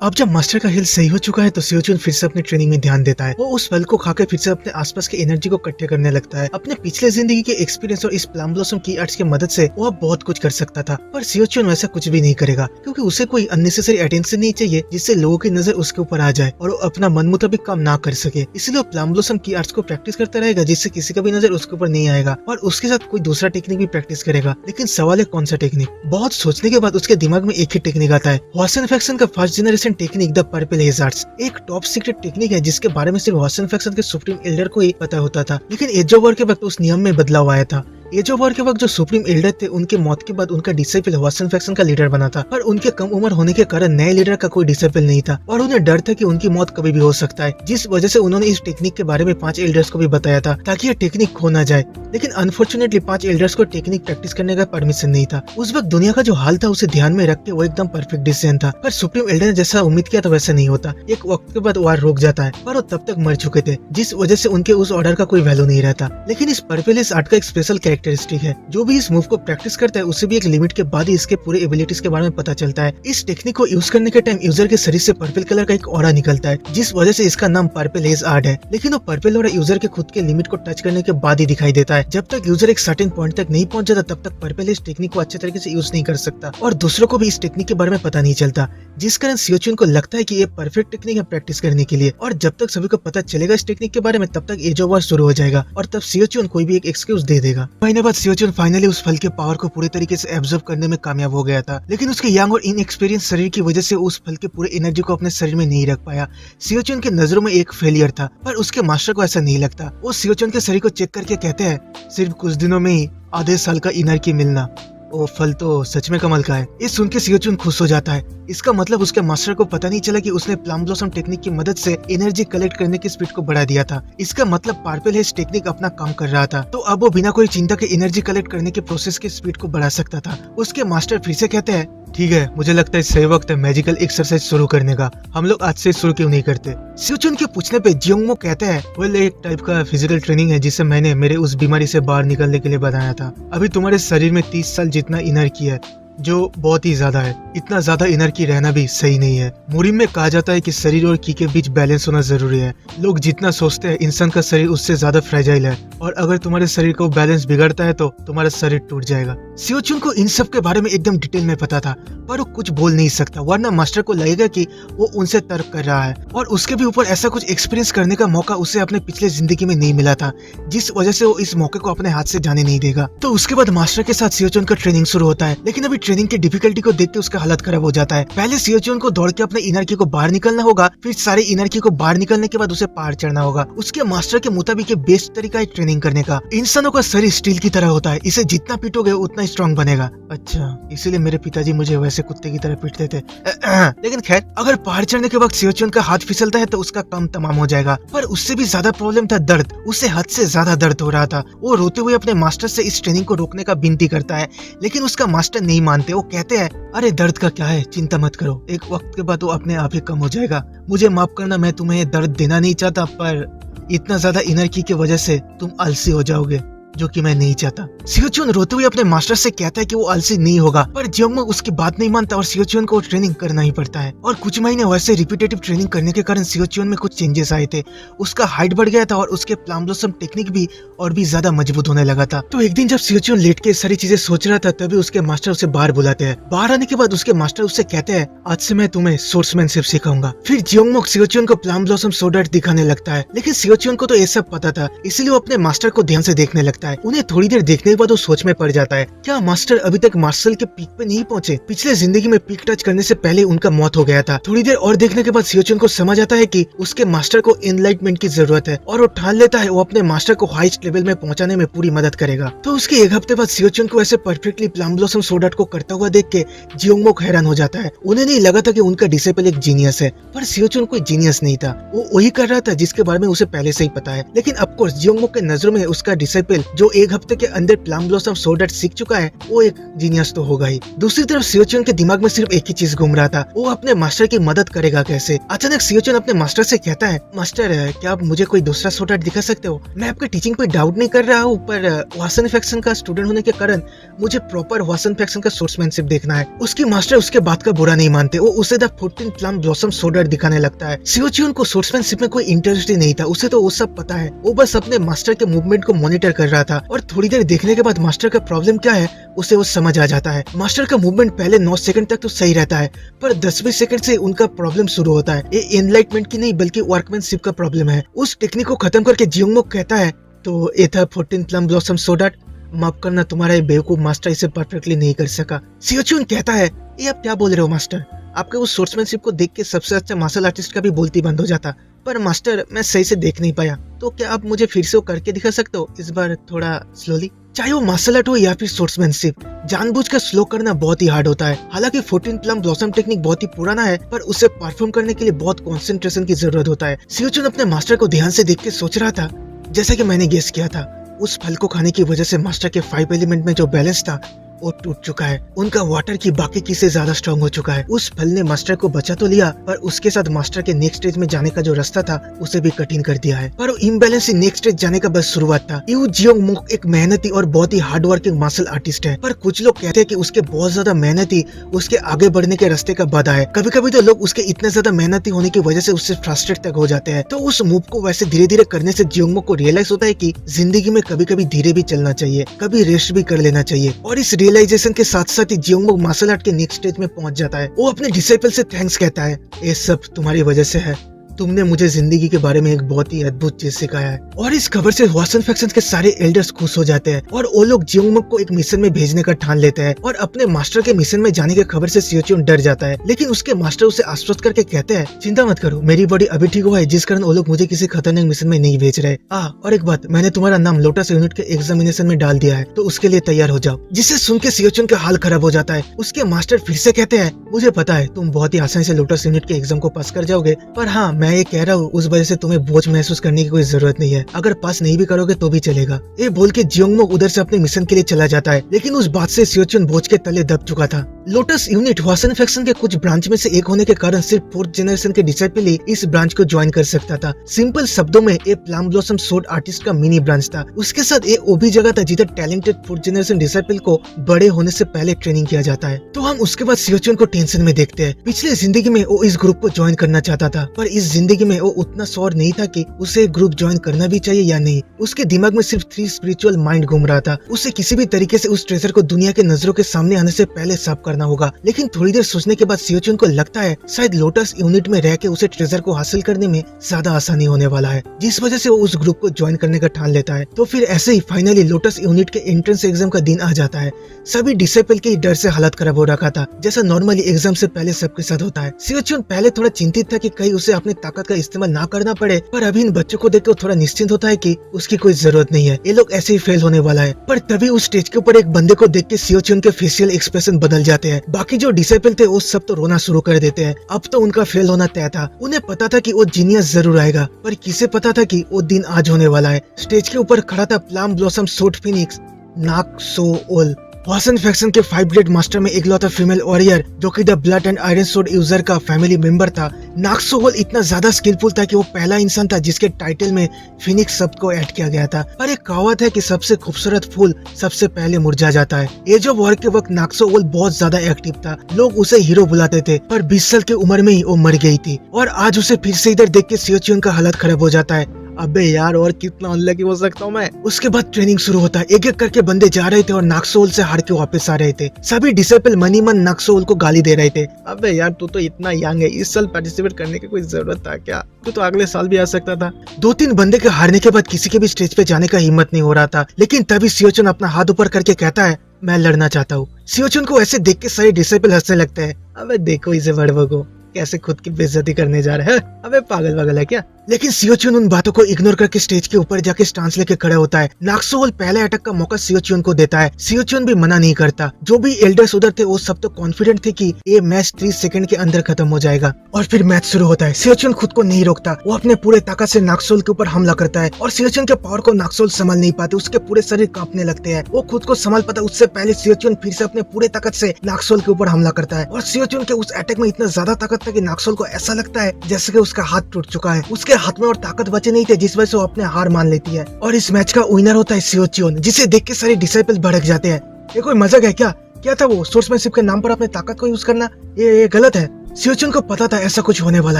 अब जब मास्टर का हेल्थ सही हो चुका है तो सियोचुन फिर से अपनी ट्रेनिंग में ध्यान देता है। वो उस फल को खाकर फिर से अपने आसपास की एनर्जी को इकट्ठे करने लगता है। अपने पिछले जिंदगी के एक्सपीरियंस और इस प्लम ब्लॉसम की आर्ट्स की मदद से वो अब बहुत कुछ कर सकता था, पर सियोचुन वैसा कुछ भी नहीं करेगा क्योंकि उसे कोई अननेसेसरी अटेंशन नहीं चाहिए जिससे लोगों की नजर उसके ऊपर आ जाए और वो अपना मन मुताबिक काम ना कर सके। इसलिए वो प्लम ब्लॉसम की आर्ट्स को प्रैक्टिस करता रहेगा जिससे किसी का भी नजर उसके ऊपर नहीं आएगा, और उसके साथ कोई दूसरा टेक्निक भी प्रैक्टिस करेगा। लेकिन सवाल है कौन सा टेक्निक। बहुत सोचने के बाद उसके दिमाग में एक ही टेक्निक आता है, वासन फैक्शन का first generation technique, the purple hedge arts. एक टॉप सीक्रेट टेक्निक है जिसके बारे में सिर्फ वासन फैक्शन के सुप्रीम एल्डर को ही पता होता था, लेकिन एज ऑफ वॉर के वक्त उस नियम में बदलाव आया था। एज ऑफ वॉर के वक्त जो सुप्रीम एल्डर थे उनके मौत के बाद उनका डिसाइपल वासन फैक्शन का लीडर बना था, पर उनके कम उम्र होने के कारण नए लीडर का कोई डिसाइपल नहीं था और उन्हें डर था कि उनकी मौत कभी भी हो सकता है, जिस वजह से उन्होंने इस टेक्निक के बारे में 5 एल्डर्स को भी बताया था ताकि ये टेक्निक खो ना जाए। लेकिन अनफॉर्चुनेटली 5 एल्डर्स को टेक्निक प्रैक्टिस करने का परमिशन नहीं था। उस वक्त दुनिया का जो हाल था उसे ध्यान में रख के वो एकदम परफेक्ट डिसीजन था, पर सुप्रीम एल्डर ने जैसा उम्मीद किया था वैसा नहीं होता। एक वक्त के बाद वार रुक जाता है, पर वो तब तक मर चुके थे जिस वजह से उनके उस ऑर्डर का कोई वैल्यू नहीं रहता। लेकिन इस पर्पल हेज आर्ट का एक स्पेशल कैरेक्टरिस्टिक है, जो भी इस मूव को प्रैक्टिस करता है उसे भी एक लिमिट के बाद ही इसके पूरे एबिलिटीज के बारे में पता चलता है। इस टेक्निक को यूज करने के टाइम यूजर के शरीर से पर्पल कलर का एक ऑरा निकलता है, जिस वजह से इसका नाम पर्पल हेज आर्ट है। लेकिन वो पर्पल ऑरा यूजर के खुद के लिमिट को टच करने के बाद ही दिखाई देता है। जब तक यूजर एक सर्टेन पॉइंट तक नहीं पहुंच जाता तब तक पर्पल हेज टेक्निक को अच्छे तरीके से यूज नहीं कर सकता और दूसरों को भी इस टेक्निक के बारे में पता नहीं चलता, जिस कारण सियोचुन को लगता है कि ये परफेक्ट टेक्निक है प्रैक्टिस करने के लिए। और जब तक सभी को पता चलेगा इस टेक्निक के बारे में तब तक एज ऑफ वॉर शुरू हो जाएगा और तब सियोचुन कोई भी एक एक्सक्यूज दे देगा। महीने बाद सियोचुन फाइनली उस फल के पावर को पूरे तरीके से एब्जॉर्ब करने में कामयाब हो गया था, लेकिन उसके यंग और इनएक्सपीरियंस शरीर की वजह से उस फल के पूरे एनर्जी को अपने शरीर में नहीं रख पाया। सियोचुन के नजरों में एक फेलियर था, पर उसके मास्टर को ऐसा नहीं लगता। वो सियोचुन के शरीर को चेक करके कहते हैं, सिर्फ कुछ दिनों में ही आधे साल का इनर की मिलना, वो फल तो सच में कमाल का है। ये सुन के सियोचुन खुश हो जाता है। इसका मतलब उसके मास्टर को पता नहीं चला कि उसने प्लम ब्लॉसम टेक्निक की मदद से एनर्जी कलेक्ट करने की स्पीड को बढ़ा दिया था। इसका मतलब पर्पल हेज टेक्निक अपना काम कर रहा था, तो अब वो बिना कोई चिंता के एनर्जी कलेक्ट करने के प्रोसेस की स्पीड को बढ़ा सकता था। उसके मास्टर फिर से कहते हैं, ठीक है, मुझे लगता है सही वक्त है मैजिकल एक्सरसाइज शुरू करने का, हम लोग आज से शुरू क्यों नहीं करते। सियोचुन के पूछने पे जियोंगमो कहते हैं, वेल एक टाइप का फिजिकल ट्रेनिंग है जिसे मैंने मेरे उस बीमारी से बाहर निकलने के लिए बनाया था। अभी तुम्हारे शरीर में 30 साल जितना इनर की है, जो बहुत ही ज्यादा है। इतना ज्यादा इनर की रहना भी सही नहीं है। मुरिम में कहा जाता है कि शरीर और की के बीच बैलेंस होना जरूरी है। लोग जितना सोचते हैं इंसान का शरीर उससे ज्यादा फ्रेजाइल है, और अगर तुम्हारे शरीर का बैलेंस बिगड़ता है तो तुम्हारा शरीर टूट जाएगा। सियोचुन को इन सब के बारे में एकदम डिटेल में पता था, पर वो कुछ बोल नहीं सकता, वरना मास्टर को लगेगा कि वो उनसे तर्क कर रहा है। और उसके भी ऊपर ऐसा कुछ एक्सपीरियंस करने का मौका उसे अपने पिछले जिंदगी में नहीं मिला था, जिस वजह से वो इस मौके को अपने हाथ से जाने नहीं देगा। तो उसके बाद मास्टर के साथ सियोचुन का ट्रेनिंग शुरू होता है, लेकिन अभी ट्रेनिंग की डिफिकल्टी को देख के उसका हालत खराब हो जाता है। पहले सियोचुन को दौड़ के अपने इनर की को बाहर निकलना होगा, फिर सारे इनर की को बाहर निकलने के बाद उसे पहाड़ चढ़ना होगा। उसके मास्टर के मुताबिक बेस्ट तरीका है ट्रेनिंग करने का। इंसानों का शरीर स्टील की तरह होता है, इसे जितना पीटोगे उतना स्ट्रॉन्ग बनेगा। अच्छा, इसीलिए मेरे पिताजी मुझे वैसे कुत्ते की तरह पीटते थे। लेकिन खैर, अगर पहाड़ चढ़ने के वक्त सियोचुन का हाथ फिसलता है तो उसका काम तमाम हो जाएगा। पर उससे भी ज्यादा प्रॉब्लम था दर्द। उसे हद से ज्यादा दर्द हो रहा था। वो रोते हुए अपने मास्टर से इस ट्रेनिंग को रोकने का विनती करता है, लेकिन उसका मास्टर नहीं मानते। वो कहते हैं, अरे दर्द का क्या है, चिंता मत करो, एक वक्त के बाद वो अपने आप ही कम हो जाएगा। मुझे माफ करना, मैं तुम्हें दर्द देना नहीं चाहता, पर इतना ज्यादा इनर की वजह से तुम आलसी हो जाओगे, जो कि मैं नहीं चाहता। सियोचुन रोते हुए अपने मास्टर से कहता है कि वो आलसी नहीं होगा, पर जियोंगमो उसकी बात नहीं मानता और सियोचुन को ट्रेनिंग करना ही पड़ता है। और कुछ महीने वैसे रिपीटेटिव ट्रेनिंग करने के कारण सियोचुन में कुछ चेंजेस आए थे। उसका हाइट बढ़ गया था और उसके प्लम ब्लॉसम टेक्निक भी और भी ज्यादा मजबूत होने लगा था। तो एक दिन जब सियोचुन लेट के सारी चीजें सोच रहा था, तभी उसके मास्टर उसे बाहर बुलाते हैं। बाहर आने के बाद उसके मास्टर उससे कहते हैं, आज से मैं तुम्हें सोर्समैनशिप सिखाऊंगा। फिर जियोंगमो सियोचुन को प्लम ब्लॉसम सोर्ड आर्ट दिखाने लगता है, लेकिन सियोचुन को तो ये सब पता था, इसलिए वो अपने मास्टर को ध्यान से देखने लगता है। जाता है। उन्हें थोड़ी देर देखने के बाद वो सोच में पड़ जाता है, क्या मास्टर अभी तक मार्शल के पीक पे नहीं पहुंचे? पिछले जिंदगी में पीक टच करने से पहले उनका मौत हो गया था। थोड़ी देर और देखने के बाद सियोचुन को समझ आता है कि उसके मास्टर को एनलाइटमेंट की जरूरत है और वो ठान लेता है वो अपने मास्टर को हाईएस्ट लेवल में पहुंचाने में पूरी मदद करेगा। तो उसके एक हफ्ते बाद सियोचुन को ऐसे perfectly plum blossom sword art को करता हुआ देख के जियोंगमोक हैरान हो जाता है। उन्हें नहीं लगा था कि उनका डिसेबल एक जीनियस है, पर सियोचुन कोई जीनियस नहीं था। वो वही कर रहा था जिसके बारे में उसे पहले से ही पता है। लेकिन ऑफकोर्स जियोंगमोक के नजरों में उसका डिसेबल जो एक हफ्ते के अंदर प्लम ब्लॉसम सोर्ड आर्ट सीख चुका है वो एक जीनियस तो होगा ही। दूसरी तरफ सियोचुन के दिमाग में सिर्फ एक ही चीज घूम रहा था, वो अपने मास्टर की मदद करेगा कैसे। अचानक सियोचुन अपने मास्टर से कहता है, मास्टर क्या आप मुझे कोई दूसरा सोर्ड आर्ट दिखा सकते हो? मैं आपके टीचिंग पे डाउट नहीं कर रहा हूँ, पर वासन फैक्शन का स्टूडेंट होने के कारण मुझे प्रॉपर वासन फैक्शन का सोर्समैनशिप देखना है। उसकी मास्टर उसके बात का बुरा नहीं मानते, वो उसे the 14 plum blossom sword art दिखाने लगता है। सियोचुन को सोर्समैनशिप में कोई इंटरेस्ट ही नहीं था, उसे तो वो सब पता है। वो बस अपने मास्टर के मूवमेंट को मॉनिटर कर रहा था और थोड़ी देर देखने के बाद मास्टर का प्रॉब्लम क्या है उसे वो समझ आ जाता है। मास्टर का मूवमेंट पहले 9 सेकंड तक तो सही रहता है, पर 10वें सेकंड से उनका प्रॉब्लम शुरू होता है। ये एनलाइटमेंट की नहीं बल्कि वर्कमैनशिप का प्रॉब्लम है। उस टेक्निक को खत्म करके जियोंगमोक कहता है, तो ये था 14 प्लम ब्लॉसम सोर्ड आर्ट। माफ करना, तुम्हारा ये बेवकूफ मास्टर इसे परफेक्टली नहीं कर सका। सियोचुन कहता है, ये आप क्या बोल रहे हो मास्टर? आपके उस सोर्समैनशिप को देख के सबसे अच्छा मार्शल आर्टिस्ट का भी बोलती बंद हो जाता। पर मास्टर मैं सही से देख नहीं पाया, तो क्या आप मुझे फिर से वो करके दिखा सकते हो, इस बार थोड़ा स्लोली? चाहे वो मार्शल आर्ट हो या फिर सोर्समैनशिप, जानबूझकर स्लो करना बहुत ही हार्ड होता है। हालांकि 14 प्लम ब्लॉसम टेक्निक बहुत ही पुराना है, पर उसे परफॉर्म करने के लिए बहुत कंसंट्रेशन की जरूरत होता है। सियोचुन अपने मास्टर को ध्यान से देख के सोच रहा था, जैसा कि मैंने गेस किया था, उस फल को खाने की वजह से मास्टर के 5 एलिमेंट में जो बैलेंस था वो टूट चुका है। उनका वाटर की बाकी की से ज्यादा स्ट्रांग हो चुका है। उस फल ने मास्टर को बचा तो लिया, पर उसके साथ मास्टर के नेक्स्ट स्टेज में जाने का जो रास्ता था उसे भी कठिन कर दिया है। पर वो इम्बैलेंस नेक्स्ट स्टेज जाने का बस शुरुआत था। यू जियोंगमोक एक मेहनती और बहुत ही हार्ड वर्किंग मार्शल आर्टिस्ट है, पर कुछ लोग कहते हैं कि उसके बहुत ज्यादा मेहनती उसके आगे बढ़ने के रास्ते का बाधा है। कभी कभी तो लोग उसके इतने ज्यादा मेहनती होने की वजह से उससे फ्रस्ट्रेट तक हो जाते हैं। तो उस मूव को वैसे धीरे धीरे करने से जियोंगमोक को रियलाइज होता है कि जिंदगी में कभी कभी धीरे भी चलना चाहिए, कभी रेस्ट भी कर लेना चाहिए। और इस रियलाइजेशन के साथ साथ ही जियोंगमोक मार्शल आर्ट के नेक्स्ट स्टेज में पहुंच जाता है। वो अपने डिसाइपल से थैंक्स कहता है, ये सब तुम्हारी वजह से है, तुमने मुझे जिंदगी के बारे में एक बहुत ही अद्भुत चीज सिखाया है। और इस खबर से वासन फैक्शन के सारे एल्डर्स खुश हो जाते हैं और वो लोग जियोंगमोक को एक मिशन में भेजने का ठान लेते हैं। और अपने मास्टर के मिशन में जाने की खबर से सियोचुन डर जाता है, लेकिन उसके मास्टर उसे आश्वस्त करके कहते हैं, चिंता मत करो, मेरी बॉडी अभी ठीक हुआ है, जिस कारण वो लोग मुझे किसी खतरनाक मिशन में नहीं भेज रहे। और एक बात, मैंने तुम्हारा नाम लोटस यूनिट के एग्जामिनेशन में डाल दिया है, तो उसके लिए तैयार हो जाओ। जिसे सुन के सियोचुन का हाल खराब हो जाता है। उसके मास्टर फिर से कहते हैं, मुझे पता है तुम बहुत ही आसानी से लोटस यूनिट के एग्जाम को पास कर जाओगे, पर हाँ मैं ये कह रहा हूँ उस वजह से तुम्हें बोझ महसूस करने की कोई जरूरत नहीं है, अगर पास नहीं भी करोगे तो भी चलेगा। ये बोल के जियोंगमोक उधर से अपने मिशन के लिए चला जाता है, लेकिन उस बात से सियोचुन बोझ के तले दब चुका था। लोटस यूनिट वासन फैक्शन के कुछ ब्रांच में से एक होने के कारण सिर्फ 4th जनरेशन के डिसाइपल ही इस ब्रांच को ज्वाइन कर सकता था। सिंपल शब्दों में ये प्लम ब्लॉसम सोर्ड आर्टिस्ट का मिनी ब्रांच था। उसके साथ ये वो भी जगह था जिधर टैलेंटेड 4th जनरेशन डिसाइपल को बड़े होने से पहले ट्रेनिंग किया जाता है। तो हम उसके बाद सियोचुन को टेंशन में देखते हैं। पिछले जिंदगी में वो इस ग्रुप को ज्वाइन करना चाहता था, पर इस जिंदगी में वो उतना श्योर नहीं था कि उसे ग्रुप ज्वाइन करना भी चाहिए या नहीं। उसके दिमाग में सिर्फ 3 स्पिरिचुअल माइंड घूम रहा था। उसे किसी भी तरीके से उस ट्रेजर को दुनिया के नजरों के सामने आने से पहले साफ करना होगा। लेकिन थोड़ी देर सोचने के बाद सियोचुन को लगता है शायद लोटस यूनिट में रह के उसे ट्रेजर को हासिल करने में ज्यादा आसानी होने वाला है, जिस वजह से वो उस ग्रुप को ज्वाइन करने का ठान लेता है। तो फिर ऐसे ही फाइनली लोटस यूनिट के एंट्रेंस एग्जाम का दिन आ जाता है। सभी डिसाइपल के डर से हालत खराब हो रखा था, जैसा नॉर्मली एग्जाम से पहले सबके साथ होता है। सियोचुन पहले थोड़ा चिंतित था कि कहीं उसे अपनी ताकत का इस्तेमाल ना करना पड़े, पर अभी इन बच्चों को देख कर थोड़ा निश्चिंत होता है कि उसकी कोई जरूरत नहीं है, ये लोग ऐसे ही फेल होने वाला है। पर तभी उस स्टेज के ऊपर एक बंदे को देख के सियोचुन के फेशियल एक्सप्रेशन बदल जाते हैं। बाकी जो डिसाइपल थे वो सब तो रोना शुरू कर देते हैं। अब तो उनका फेल होना तय था। उन्हें पता था कि वो जीनियस जरूर आएगा, पर किसे पता था कि वो दिन आज होने वाला है। स्टेज के ऊपर खड़ा था प्लम ब्लॉसम सोर्ड फिनिक्स नाक्सोओल, वासन फैक्शन के 5 ग्रेड मास्टर में इकलौता फीमेल वॉरियर जो कि the blood and iron sword user का फैमिली मेंबर था। नाक्सोओल इतना ज्यादा स्किलफुल था कि वो पहला इंसान था जिसके टाइटल में फिनिक्स शब्द को ऐड किया गया था। पर एक कहावत है कि सबसे खूबसूरत फूल सबसे पहले मुरझा जाता है। एज ऑफ वॉर के वक्त नाक्सोओल बहुत ज्यादा एक्टिव था, लोग उसे हीरो बुलाते थे, पर 20 साल की उम्र में ही वो मर गई थी। और आज उसे फिर से इधर देख के सियोचुन का हालत खराब हो जाता है। अबे यार और कितना अनलकी हो सकता हूँ मैं। उसके बाद ट्रेनिंग शुरू होता है। एक एक करके बंदे जा रहे थे और नाक्सोल से हार के वापस आ रहे थे। सभी डिसेबल मनी मन नाक्सोल को गाली दे रहे थे। अबे यार तू तो इतना यंग है, इस साल पार्टिसिपेट करने की कोई जरूरत था क्या? तू तो अगले साल भी आ सकता था। 2-3 बंदे के हारने के बाद किसी के भी स्टेज पे जाने का हिम्मत नहीं हो रहा था, लेकिन तभी सियोचुन अपना हाथ ऊपर करके कहता है मैं लड़ना चाहता हूँ। सियोचुन को ऐसे देख के सारे डिसेबल हंसने लगते हैं। अबे देखो इसे बड़बो को कैसे खुद की बेइज्जती करने जा रहा है। अबे पागल वगल है क्या? लेकिन सियोचुन उन बातों को इग्नोर करके स्टेज के ऊपर जाके स्टांस लेके खड़ा होता है। नाक्सोल पहले अटैक का मौका सियोचुन को देता है। सियोचुन भी मना नहीं करता। जो भी एल्डर्स उधर थे वो सब तो कॉन्फिडेंट थे कि ये मैच 30 सेकंड के अंदर खत्म हो जाएगा। और फिर मैच शुरू होता है। सियोचुन खुद को नहीं रोकता, वो अपने पूरे ताकत से नाक्सोल के ऊपर हमला करता है और सियोचुन के पावर को नाक्सोल संभाल नहीं पाते। उसके पूरे शरीर कांपने लगते हैं। वो खुद को संभाल पाता उससे पहले सियोचुन फिर से अपने पूरे ताकत से नाक्सोल के ऊपर हमला करता है और सियोचुन के उस अटैक में इतना ज्यादा ताकत था कि नाक्सोल को ऐसा लगता है जैसे कि उसका हाथ टूट चुका है। उसके हाथ में और ताकत बचे नहीं थे, जिस वजह से वो अपने हार मान लेती है। और इस मैच का विनर होता है सियोचुन, जिसे देख के सारे डिसाइपल्स भड़क जाते हैं। ये कोई मजाक है क्या? क्या था वो सोर्समैनशिप के नाम पर अपने ताकत को यूज करना? ये गलत है। सियोचुन को पता था ऐसा कुछ होने वाला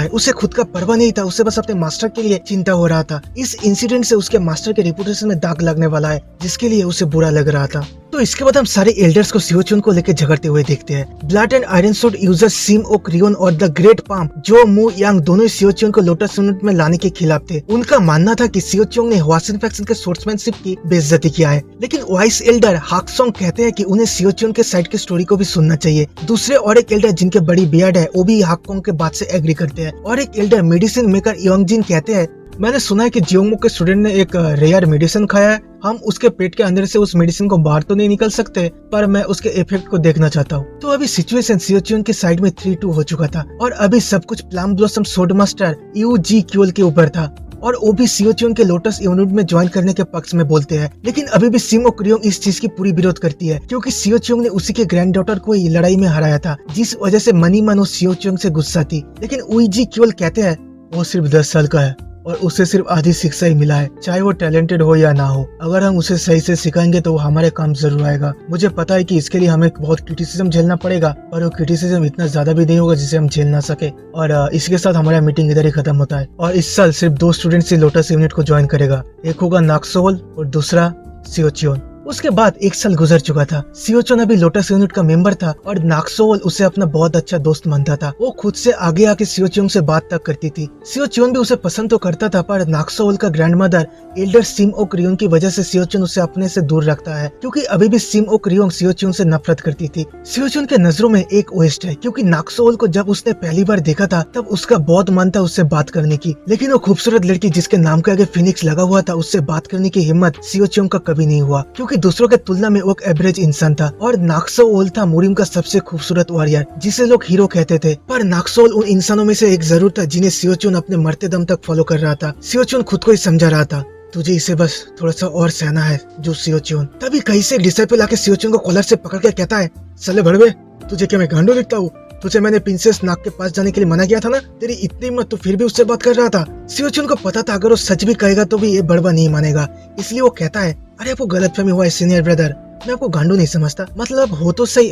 है। उसे खुद का परवाह नहीं था, उसे बस अपने मास्टर के लिए चिंता हो रहा था। इस इंसिडेंट से उसके मास्टर के रेपुटेशन में दाग लगने वाला है, जिसके लिए उसे बुरा लग रहा था। तो इसके बाद हम सारे एल्डर्स को सियोचुन को लेकर झगड़ते हुए देखते हैं। Blood and iron sword user Sim Ok Ryeon और the great palm Jo Mu यांग दोनों ही सियोचुन को लोटस यूनिट में लाने के खिलाफ थे। उनका मानना था कि सियोचुन ने हवासिन फैक्शन के सोर्समैनशिप की बेइज्जती किया है, लेकिन वाइस एल्डर हाकसोंग कहते हैं कि उन्हें सियोचुन के साइड की स्टोरी को भी सुनना चाहिए। दूसरे और एक एल्डर जिनके बड़ी बियर्ड है वो भी हाकसोंग के बात से एग्री करते हैं। और एक एल्डर मेडिसिन मेकर योंगजिन कहते हैं मैंने सुना है कि जियोंगमो के स्टूडेंट ने एक रेयर मेडिसिन खाया है। हम उसके पेट के अंदर से उस मेडिसिन को बाहर तो नहीं निकल सकते, पर मैं उसके इफेक्ट को देखना चाहता हूँ। तो अभी सिचुएशन सियोचुन के साइड में 3-2 हो चुका था और अभी सब कुछ प्लम ब्लॉसम सोर्ड मास्टर यू जी क्यूल के ऊपर था और वो भी सियोचुन के लोटस यूनिट में ज्वाइन करने के पक्ष में बोलते हैं। लेकिन अभी भी सिम ओक्रियोंग इस चीज की पूरी विरोध करती है, क्योंकि सियोचुन ने उसी के ग्रैंड डॉटर को ही लड़ाई में हराया था, जिस वजह से मनी मन सियोचुन से गुस्सा थी। लेकिन उईजी क्यूल कहते हैं वो सिर्फ 10 साल का है और उसे सिर्फ आधी शिक्षा ही मिला है, चाहे वो टैलेंटेड हो या ना हो। अगर हम उसे सही से सिखाएंगे तो वो हमारे काम जरूर आएगा। मुझे पता है कि इसके लिए हमें बहुत क्रिटिसिज्म झेलना पड़ेगा, पर वो क्रिटिसिज्म इतना ज्यादा भी नहीं होगा जिसे हम झेल ना सके। और इसके साथ हमारा मीटिंग इधर ही खत्म होता है और इस साल सिर्फ 2 स्टूडेंट्स ही लोटस यूनिट को ज्वाइन करेगा, एक होगा नाक्सोल और दूसरा सियोचुन। उसके बाद 1 साल गुजर चुका था। सियोचुन अभी लोटस यूनिट का मेंबर था और नाक्सोल उसे अपना बहुत अच्छा दोस्त मानता था। वो खुद से आगे आके सियोचुन से बात तक करती थी। सियोचुन भी उसे पसंद तो करता था, पर नाक्सोल का ग्रैंडमदर एल्डर सिम ओक रियोंग की वजह से सियोचुन उसे अपने से दूर रखता है, क्योंकि अभी भी सिम ओक रियोंग सियोचुन से नफरत करती थी। सियोचुन के नजरों में एक वेस्ट है, क्योंकि नाक्सोल को जब उसने पहली बार देखा था तब उसका बहुत मन था उससे बात करने की, लेकिन वो खूबसूरत लड़की जिसके नाम के आगे फिनिक्स लगा हुआ था उससे बात करने की हिम्मत सियोचुन का कभी नहीं हुआ, क्योंकि दूसरों के तुलना में वो एक एवरेज इंसान था। और नाक्सोल था मुरिम का सबसे खूबसूरत वॉरियर, जिसे लोग हीरो कहते थे। पर नाक्सोल उन इंसानों में से एक जरूर था जिन्हें सियोचुन अपने मरते दम तक फॉलो कर रहा था। सियोचुन खुद को ही समझा रहा था, तुझे इसे बस थोड़ा सा और सहना है जो सियोचुन। तभी कहीं से डिसाइपल आके सियोचुन को कॉलर से पकड़ के कहता है, साले भड़वे तुझे क्या मैं गांडो दिखता हूँ? तुझे मैंने प्रिंसेस नाग के पास जाने के लिए मना किया था ना? तेरी इतनी हिम्मत, तो फिर भी उससे बात कर रहा था। सियोचुन को पता था अगर वो सच भी कहेगा तो भी ये बड़वा नहीं मानेगा, इसलिए वो कहता है, अरे आपको गलतफहमी हुआ है सीनियर ब्रदर, मैं आपको गांडू नहीं समझता। मतलब हो तो सही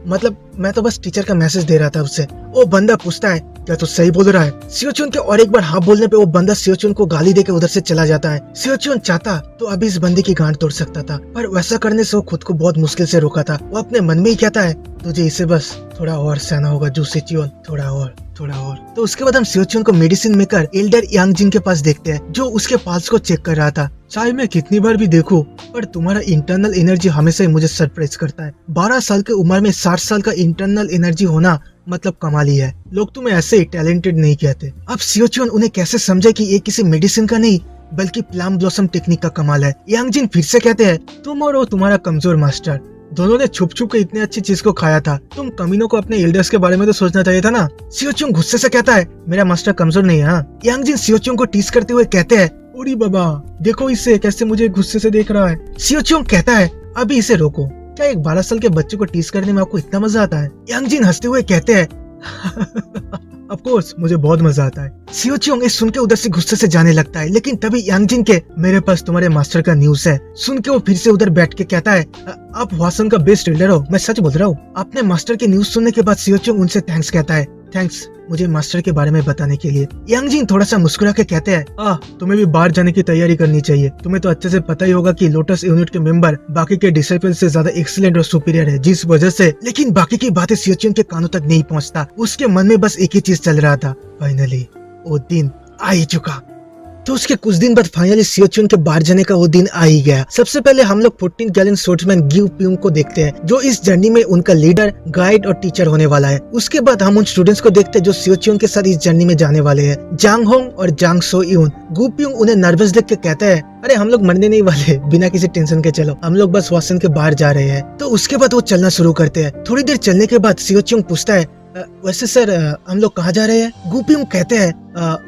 मतलब मैं तो बस टीचर का मैसेज दे रहा था उससे। वो बंदा पूछता है, क्या तू सही बोल रहा है? सियोचुन के और एक बार हाँ बोलने पे वो बंदा सियोचुन को गाली देके उधर से चला जाता है। सियोचुन चाहता तो अभी इस बंदे की गांड तोड़ सकता था, पर वैसा करने से वो खुद को बहुत मुश्किल से रोका था। वो अपने मन में ही कहता है, तुझे इसे बस थोड़ा और सहना होगा जो सियोचुन, थोड़ा और। तो उसके बाद हम सियोचुन को मेडिसिन मेकर एल्डर यांगजिन के पास देखते हैं, जो उसके पाल्स को चेक कर रहा था। चाहे मैं कितनी बार भी देखूं, पर तुम्हारा इंटरनल एनर्जी हमेशा ही मुझे सरप्राइज करता है। 12 साल की उम्र में 60 साल का इंटरनल एनर्जी होना मतलब कमाल ही है। लोग तुम्हें ऐसे ही टैलेंटेड नहीं कहते। अब सियोचुन उन्हें कैसे समझे कि ये किसी मेडिसिन का नहीं बल्कि प्लम ब्लॉसम टेक्निक का कमाल है। यांगजिन फिर से कहते हैं, तुम और वो तुम्हारा कमजोर मास्टर दोनों ने छुप छुप के इतने अच्छी चीज को खाया था। तुम कमीनों को अपने एल्डर्स के बारे में तो सोचना चाहिए था ना। सियोचुन गुस्से से कहता है, मेरा मास्टर कमजोर नहीं है। हाँ। यांगजिन सियोचुन को टीस करते हुए कहते हैं, ओरी बाबा देखो इसे कैसे मुझे गुस्से से देख रहा है। सियोचुन कहता है, अभी इसे रोको। क्या एक 12 साल के बच्चे को टीस करने में आपको इतना मजा आता है? यांगजिन हंसते हुए कहते हैं, ऑफ कोर्स मुझे बहुत मजा आता है। सियोचुन सुन के उधर से गुस्से से जाने लगता है, लेकिन तभी यांगजिन के, मेरे पास तुम्हारे मास्टर का न्यूज है, सुन के वो फिर से उधर बैठ के कहता है, आप वासन का बेस्ट रीडर हो, मैं सच बोल रहा हूँ। अपने मास्टर की न्यूज सुनने के बाद सियोचुन उनसे थैंक्स कहता है। थैंक्स मुझे मास्टर के बारे में बताने के लिए। यांग जिन थोड़ा सा मुस्कुरा के कहते हैं, तुम्हें भी बाहर जाने की तैयारी करनी चाहिए। तुम्हें तो अच्छे से पता ही होगा कि लोटस यूनिट के मेंबर बाकी के डिसिपल से ज्यादा एक्सीलेंट और सुपीरियर है, जिस वजह से लेकिन बाकी की बातें सियोचियन के कानों तक नहीं पहुंचता। उसके मन में बस एक ही चीज चल रहा था, फाइनली वो दिन आ ही चुका। तो उसके कुछ दिन बाद फाइनली सियोचियन के बाहर जाने का वो दिन आ ही गया। सबसे पहले हम लोग 14 गैलन स्वर्ड्समैन गिव प्यूंग को देखते हैं, जो इस जर्नी में उनका लीडर, गाइड और टीचर होने वाला है। उसके बाद हम उन स्टूडेंट्स को देखते हैं जो सियोचियन के साथ इस जर्नी में जाने वाले हैं, जांग होंग और जांग सो यून। गु प्यूंग उन्हें नर्वस देख के कहता है, अरे हम लोग मरने नहीं वाले, बिना किसी टेंशन के चलो, हम लोग बस वासन के बाहर जा रहे हैं। तो उसके बाद वो चलना शुरू करते हैं। थोड़ी देर चलने के बाद सियोचियन पूछता है, वैसे सर हम लोग कहाँ जा रहे हैं? गुपिंग कहते हैं,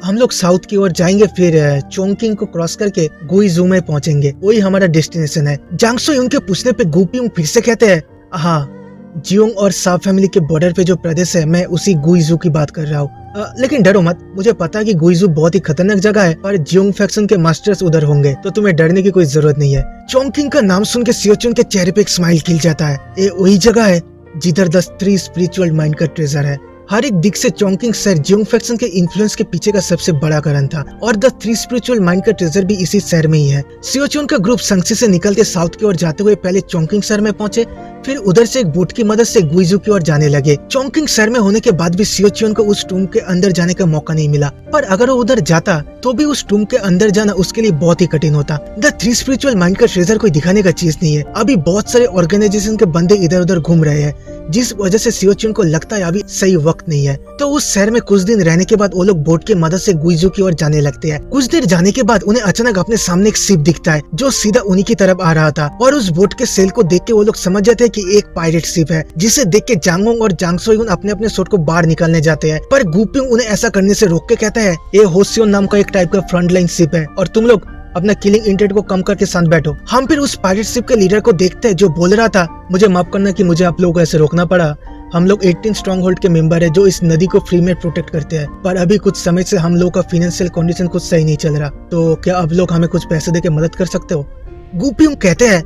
हम लोग साउथ की ओर जाएंगे, फिर चोंगकिंग को क्रॉस करके गुइजू में पहुंचेंगे, वही हमारा डेस्टिनेशन है। जांगसो यून के पूछने पे गुपिंग फिर से कहते हैं, हाँ जियोंग और सा फैमिली के बॉर्डर पे जो प्रदेश है, मैं उसी गुइजू की बात कर रहा हूँ। लेकिन डरो मत, मुझे पता है कि गुइजू बहुत ही खतरनाक जगह है और जियोंग फैक्शन के मास्टर्स उधर होंगे, तो तुम्हें डरने की कोई जरूरत नहीं है। चोंगकिंग का नाम सुन के सियोचियन के चेहरे पे एक स्माइल खिल जाता है। ये वही जगह है जिधर द 3 स्पिरिचुअल माइंड का ट्रेजर है। हर एक दिख से चोंगकिंग शहर जियोंग फैक्शन के इन्फ्लुएंस के पीछे का सबसे बड़ा कारण था और द 3 स्पिरिचुअल माइंड का ट्रेजर भी इसी शहर में ही है। सियोचियन का ग्रुप संगसी से निकलते साउथ की ओर जाते हुए पहले चोंगकिंग शहर में पहुंचे, फिर उधर से एक बोट की मदद से गुइजू की ओर जाने लगे। चोंगकिंग शहर में होने के बाद भी सियोचियन को उस टूम के अंदर जाने का मौका नहीं मिला, पर अगर वो उधर जाता तो भी उस टूम के अंदर जाना उसके लिए बहुत ही कठिन होता। द 3 स्पिरिचुअल माइंड का ट्रेजर कोई दिखाने का चीज नहीं है। अभी बहुत सारे ऑर्गेनाइजेशन के बंदे इधर उधर घूम रहे हैं, जिस वजह से सियोचियन को लगता है अभी सही वक्त नहीं है। तो उस शहर में कुछ दिन रहने के बाद वो लोग बोट की मदद से गुइजू की ओर जाने लगते हैं। कुछ देर जाने के बाद उन्हें अचानक अपने सामने एक शिप दिखता है जो सीधा उन्हीं की तरफ आ रहा था, और उस बोट के सेल को देख के वो लोग समझ जाते हैं कि एक पायरेट शिप है, जिसे देख के जांगोंग और जांगसो यून अपने अपने शॉट को बाहर निकालने जाते हैं। पर गुपिंग उन्हें ऐसा करने से रोक के कहता है, ये होसियोन नाम का एक टाइप का फ्रंट लाइन शिप है और तुम लोग अपना किलिंग इंटेंट को कम करके शांत बैठो। हम फिर उस पायरेट शिप के लीडर को देखते हैं जो बोल रहा था, मुझे माफ करना कि मुझे आप लोगों को ऐसे रोकना पड़ा। हम लोग 18 स्ट्रॉन्ग होल्ड के मेंबर है जो इस नदी को फ्री में प्रोटेक्ट करते हैं, पर अभी कुछ समय से हम लोग का फाइनेंशियल कंडीशन कुछ सही नहीं चल रहा, तो क्या अब लोग हमें कुछ पैसे देके मदद कर सकते हो? गुपिंग कहते हैं,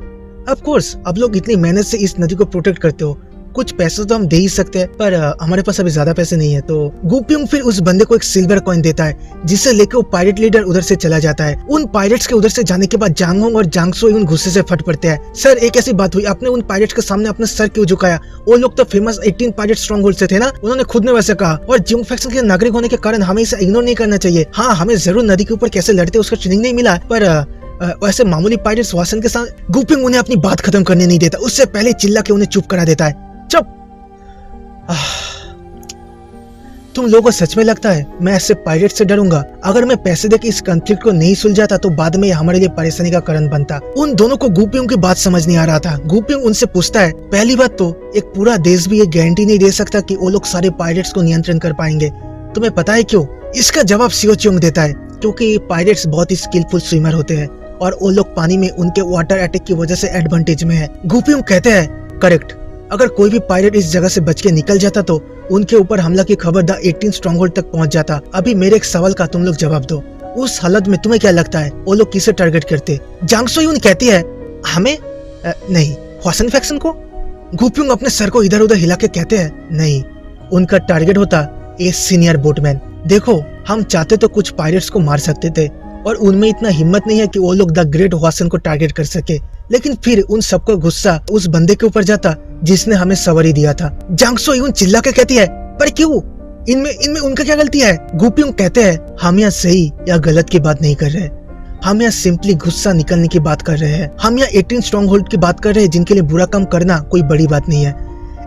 ऑफ कोर्स, अब लोग इतनी मेहनत से इस नदी को प्रोटेक्ट करते हो, कुछ पैसे तो हम दे ही सकते हैं, पर हमारे पास अभी ज्यादा पैसे नहीं है। तो गुपिंग फिर उस बंदे को एक सिल्वर कॉइन देता है, जिसे लेके वो पायरेट लीडर उधर से चला जाता है। उन पायरेट्स के उधर से जाने के बाद जांगहोंग और जांगसो यून गुस्से से फट पड़ते हैं। सर एक ऐसी बात हुई, आपने उन पायरेट्स के सामने अपना सर क्यों झुकाया? वो लोग तो फेमस 18 पायरेट स्ट्रॉन्ग होल्ड से थे ना, उन्होंने खुद ने वैसे कहा, और जियोंग फैक्शन के नागरिक होने के कारण हमें इसे इग्नोर नहीं करना चाहिए। हाँ, हमें जरूर नदी के ऊपर कैसे लड़ते उसका ट्रेनिंग नहीं मिला, पर वैसे मामूली पायरेट्स वासन के साथ। गुपिंग उन्हें अपनी बात खत्म करने नहीं देता, उससे पहले चिल्ला के उन्हें चुप करा देता है। चुप! तुम लोगों को सच में लगता है मैं ऐसे पायरेट से डरूंगा? अगर मैं पैसे देके इस कॉन्फ्लिक्ट को नहीं सुलझाता तो बाद में हमारे लिए परेशानी का कारण बनता। उन दोनों को गुपिंग की बात समझ नहीं आ रहा था। गुपिंग उनसे पूछता है, पहली बात तो एक पूरा देश भी ये गारंटी नहीं दे सकता कि वो लोग सारे पायरेट्स को नियंत्रण कर पाएंगे। तुम्हें पता है क्यों? इसका जवाब सियोचियोंग देता है, क्योंकि पायरेट्स बहुत ही स्किलफुल स्विमर होते हैं और वो लोग पानी में उनके वाटर अटैक की वजह से एडवांटेज में है। गुपिंग कहते हैं, करेक्ट, अगर कोई भी पायरेट इस जगह से बच के निकल जाता तो उनके ऊपर हमला की खबर द 18 स्ट्रॉन्गहोल्ड तक पहुंच जाता। अभी मेरे एक सवाल का तुम लोग जवाब दो, उस हालत में तुम्हें क्या लगता है वो लोग किसे टारगेट करते? जांगसो यून कहती है, हमें नहीं, हवासन फैक्शन को। गुपिंग अपने सर को इधर उधर हिला के कहते हैं, नहीं, उनका टारगेट होता ए सीनियर बोटमैन। देखो, हम चाहते तो कुछ पायरेट्स को मार सकते थे और उनमें इतना हिम्मत नहीं है कि वो लोग द ग्रेट हवासन को टारगेट कर सके, लेकिन फिर उन सबको गुस्सा उस बंदे के ऊपर जाता जिसने हमें सवारी दिया था। जांगसो यून चिल्ला के कहती है, पर क्यों? इनमें उनका क्या गलती है? गुपिंग कहते हैं, हम यहाँ सही या गलत की बात नहीं कर रहे, हम यहाँ सिंपली गुस्सा निकलने की बात कर रहे हैं। हम यहाँ 18 स्ट्रॉन्ग होल्ड की बात कर रहे हैं जिनके लिए बुरा काम करना कोई बड़ी बात नहीं है,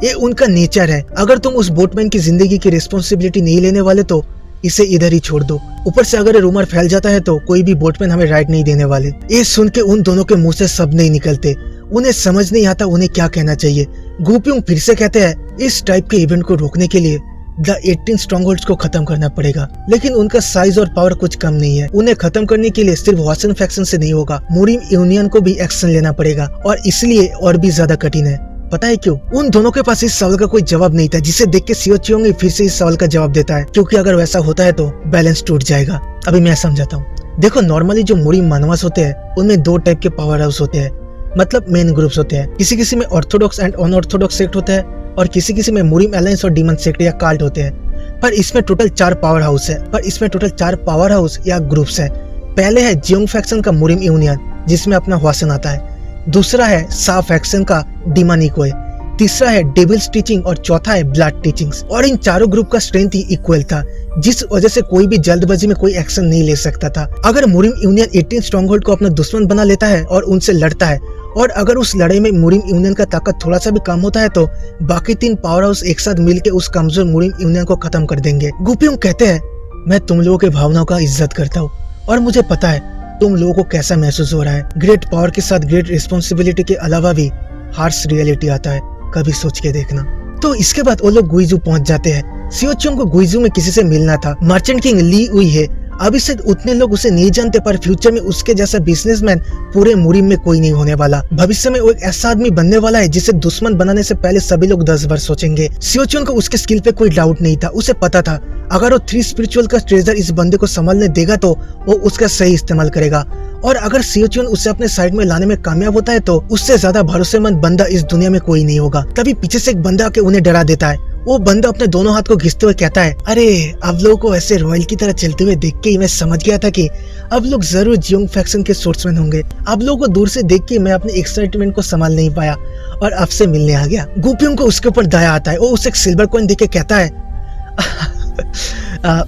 ये उनका नेचर है। अगर तुम उस बोटमैन की जिंदगी की रिस्पॉन्सिबिलिटी नहीं लेने वाले तो इसे इधर ही छोड़ दो। ऊपर से अगर रूमर फैल जाता है तो कोई भी बोटमैन हमें राइड नहीं देने वाले। ये सुन के उन दोनों के मुंह से शब्द नहीं निकलते, उन्हें समझ नहीं आता उन्हें क्या कहना चाहिए। गुपिंग फिर से कहते हैं, इस टाइप के इवेंट को रोकने के लिए द 18 स्ट्रॉन्गहोल्ड्स को खत्म करना पड़ेगा, लेकिन उनका साइज और पावर कुछ कम नहीं है। उन्हें खत्म करने के लिए सिर्फ हवासन फैक्शन से नहीं होगा, मुरिम यूनियन को भी एक्शन लेना पड़ेगा, और इसलिए और भी ज्यादा कठिन है। पता है क्यों? उन दोनों के पास इस सवाल का कोई जवाब नहीं था, जिसे देख के सियोचियोंग फिर से इस सवाल का जवाब देता है, क्योंकि अगर वैसा होता है तो बैलेंस टूट जाएगा। अभी मैं समझाता हूँ। देखो, नॉर्मली जो मुरिम मानवास होते हैं उनमें 2 टाइप के पावर हाउस होते हैं, मतलब मेन ग्रुप्स होते हैं। किसी में ऑर्थोडॉक्स एंड अनऑर्थोडॉक्स सेक्ट होता है और किसी में मुरिम अलायंस और डीमन सेक्ट या काल्ट होते हैं। पर इसमें टोटल 4 पावर हाउस या ग्रुप्स है। पहले है जियोंग फैक्शन का मुरिम यूनियन, जिसमें अपना हवासन आता है। दूसरा है सा फैक्शन का डिमानिकोए। तीसरा है डेविल्स टीचिंग और चौथा है ब्लड टीचिंग्स। और इन चारों ग्रुप का स्ट्रेंथ ही इक्वल था, जिस वजह से कोई भी जल्दबाजी में कोई एक्शन नहीं ले सकता था। अगर मुरिम यूनियन 18 स्ट्रॉन्गहोल्ड को अपना दुश्मन बना लेता है और उनसे लड़ता है, और अगर उस लड़ाई में मुरिम यूनियन का ताकत थोड़ा सा भी कम होता है, तो बाकी 3 पावर हाउस एक साथ मिलकर उस कमजोर मुरिम यूनियन को खत्म कर देंगे। गुपियोंग कहते हैं, मैं तुम लोगों के भावनाओं का इज्जत करता हूँ और मुझे पता है तुम लोगों को कैसा महसूस हो रहा है। ग्रेट पावर के साथ ग्रेट रिस्पॉन्सिबिलिटी के अलावा भी हार्श रियलिटी आता है, कभी सोच के देखना। तो इसके बाद वो लोग गुइजू पहुंच जाते हैं। सियोचुंग को गुइजू में किसी से मिलना था। मर्चेंट किंग ली हुई है। अभी से उतने लोग उसे नहीं जानते, पर फ्यूचर में उसके जैसा बिजनेसमैन पूरे मुरिम में कोई नहीं होने वाला। भविष्य में वो एक ऐसा आदमी बनने वाला है जिसे दुश्मन बनाने से पहले सभी लोग 10 बार सोचेंगे। सियोचुंग को उसके स्किल पे कोई डाउट नहीं था। उसे पता था अगर वो 3 स्पिरिचुअल का ट्रेजर इस बंदे को संभालने देगा तो वो उसका सही इस्तेमाल करेगा, और अगर सियोचुन उसे अपने साइड में लाने में कामयाब होता है तो उससे ज्यादा भरोसेमंद बंदा इस दुनिया में कोई नहीं होगा। तभी पीछे से एक बंदा आके उन्हें डरा देता है। वो बंदा अपने दोनों हाथ को घिसते हुए कहता है, अरे अब लोगों को ऐसे रॉयल की तरह चलते हुए देख के ही मैं समझ गया था कि अब लोग जरूर जियोंग फैक्शन के सोर्समैन होंगे। अब लोगों को दूर से देख के मैं अपने एक्साइटमेंट को संभाल नहीं पाया और अब से मिलने आ गया। गुपियोंग को उसके ऊपर दया आता है। वो उसे एक सिल्वर कॉइन देके कहता है,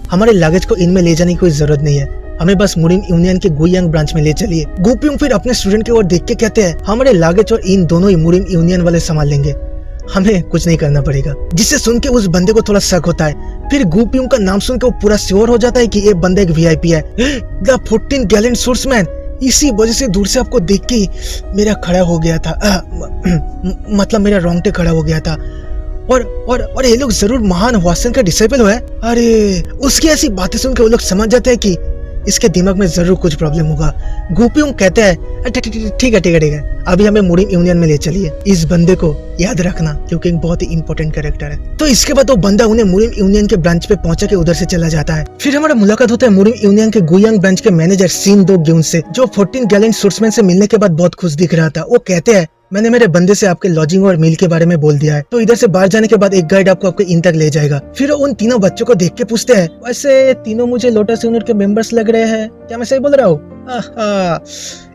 हमारे लगेज को इनमें ले जाने की कोई जरूरत नहीं है, हमें बस मुरिम यूनियन के गुइयांग ब्रांच में ले चलिए। गुपियोंग फिर अपने स्टूडेंट की ओर देख के कहते हैं, हमारे लगेज और इन दोनों ही मुरिम यूनियन वाले संभाल लेंगे, हमें कुछ नहीं करना पड़ेगा। जिसे सुन के उस बंदे को थोड़ा शक होता है। फिर गुपियोंग का नाम सुन के वो पूरा श्योर हो जाता है कि ये बंदा एक वीआईपी है, द 14 गैलेंट सोर्समैन। इसी वजह से दूर से आपको देख के मेरा खड़ा हो गया था, मतलब मेरा रोंगटे खड़ा हो गया था। और ये लोग जरूर महान वासन का डिसाइपल है। अरे उसकी ऐसी बातें सुन के वो लोग समझ जाते हैं कि इसके दिमाग में जरूर कुछ प्रॉब्लम होगा। गुपियोंग कहते हैं, ठीक है, अभी हमें मुरिम यूनियन में ले चलिए। इस बंदे को याद रखना क्योंकि एक बहुत ही इंपॉर्टेंट कैरेक्टर है। तो इसके बाद वो बंदा उन्हें मुरिम यूनियन के ब्रांच पे पहुंचा के उधर से चला जाता है। फिर हमारा मुलाकात होता है मुरिम यूनियन के गुइयांग ब्रांच के मैनेजर सिन दो ग्यून से, जो 14 गैलेंट सोर्समैन से मिलने के बाद बहुत खुश दिख रहा था। वो कहते हैं, मैंने मेरे बंदे से आपके लॉजिंग और मील के बारे में बोल दिया है, तो इधर से बाहर जाने के बाद एक गाइड आपको आपके इन तक ले जाएगा। फिर उन तीनों बच्चों को देख के पूछते हैं, वैसे तीनों मुझे लोटस यूनिट के मेंबर्स लग रहे हैं, क्या मैं सही बोल रहा हूँ?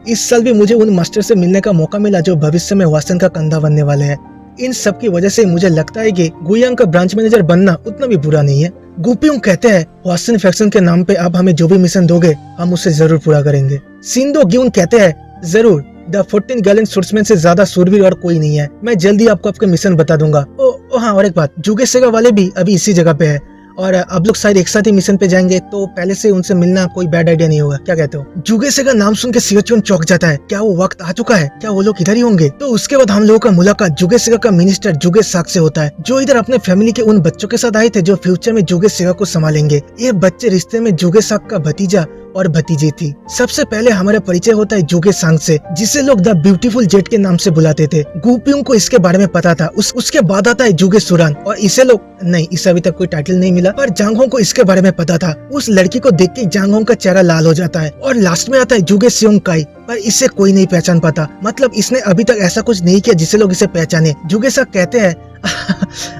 इस साल भी मुझे उन मास्टर से मिलने का मौका मिला जो भविष्य में वासन का कंधा बनने वाले हैं। इन सब की वजह से मुझे लगता है कि गुइयांग का ब्रांच मैनेजर बनना उतना भी बुरा नहीं है। गुपियोंग कहते हैं, वासन फैक्शन के नाम पे आप हमें जो भी मिशन दोगे हम उसे जरूर पूरा करेंगे। सिंदो ग्यून कहते हैं, जरूर, द 14 गैलेंट सोर्समैन से ज्यादा सूरवीर और कोई नहीं है, मैं जल्दी आपको आपके मिशन बता दूंगा। ओ हाँ, और एक बात, जुगे सेगा वाले भी अभी इसी जगह पे है और अब लोग शायद एक साथ ही मिशन पे जाएंगे, तो पहले से उनसे मिलना कोई बैड आइडिया नहीं होगा, क्या कहते हो? जुगे सेगा नाम सुन के सियोचुन चौंक जाता है। क्या वो वक्त आ चुका है? क्या वो लोग इधर ही होंगे? तो उसके बाद हम लोगों का मुलाकात जुगे सेगा का मिनिस्टर जुगे साक से होता है, जो इधर अपने फैमिली के उन बच्चों के साथ आए थे जो फ्यूचर में जुगे सेगा को संभालेंगे। ये बच्चे रिश्ते में जुगे साक का भतीजा और भतीजी थी। सबसे पहले हमारा परिचय होता है जुगे सांग से, जिसे लोग द ब्यूटीफुल जेट के नाम से बुलाते थे। गुपियोंग को इसके बारे में पता था। उसके बाद आता है जुगे सुरान, और इसे लोग नहीं, इसे अभी तक कोई टाइटल नहीं मिला, पर जांगहोंग को इसके बारे में पता था। उस लड़की को देख के जांगहोंग का चेहरा लाल हो जाता है। और लास्ट में आता है जुगे सियोंग काई, पर इसे कोई नहीं पहचान पाता, मतलब इसने अभी तक ऐसा कुछ नहीं किया जिससे लोग इसे पहचाने। जुगे साक कहते हैं,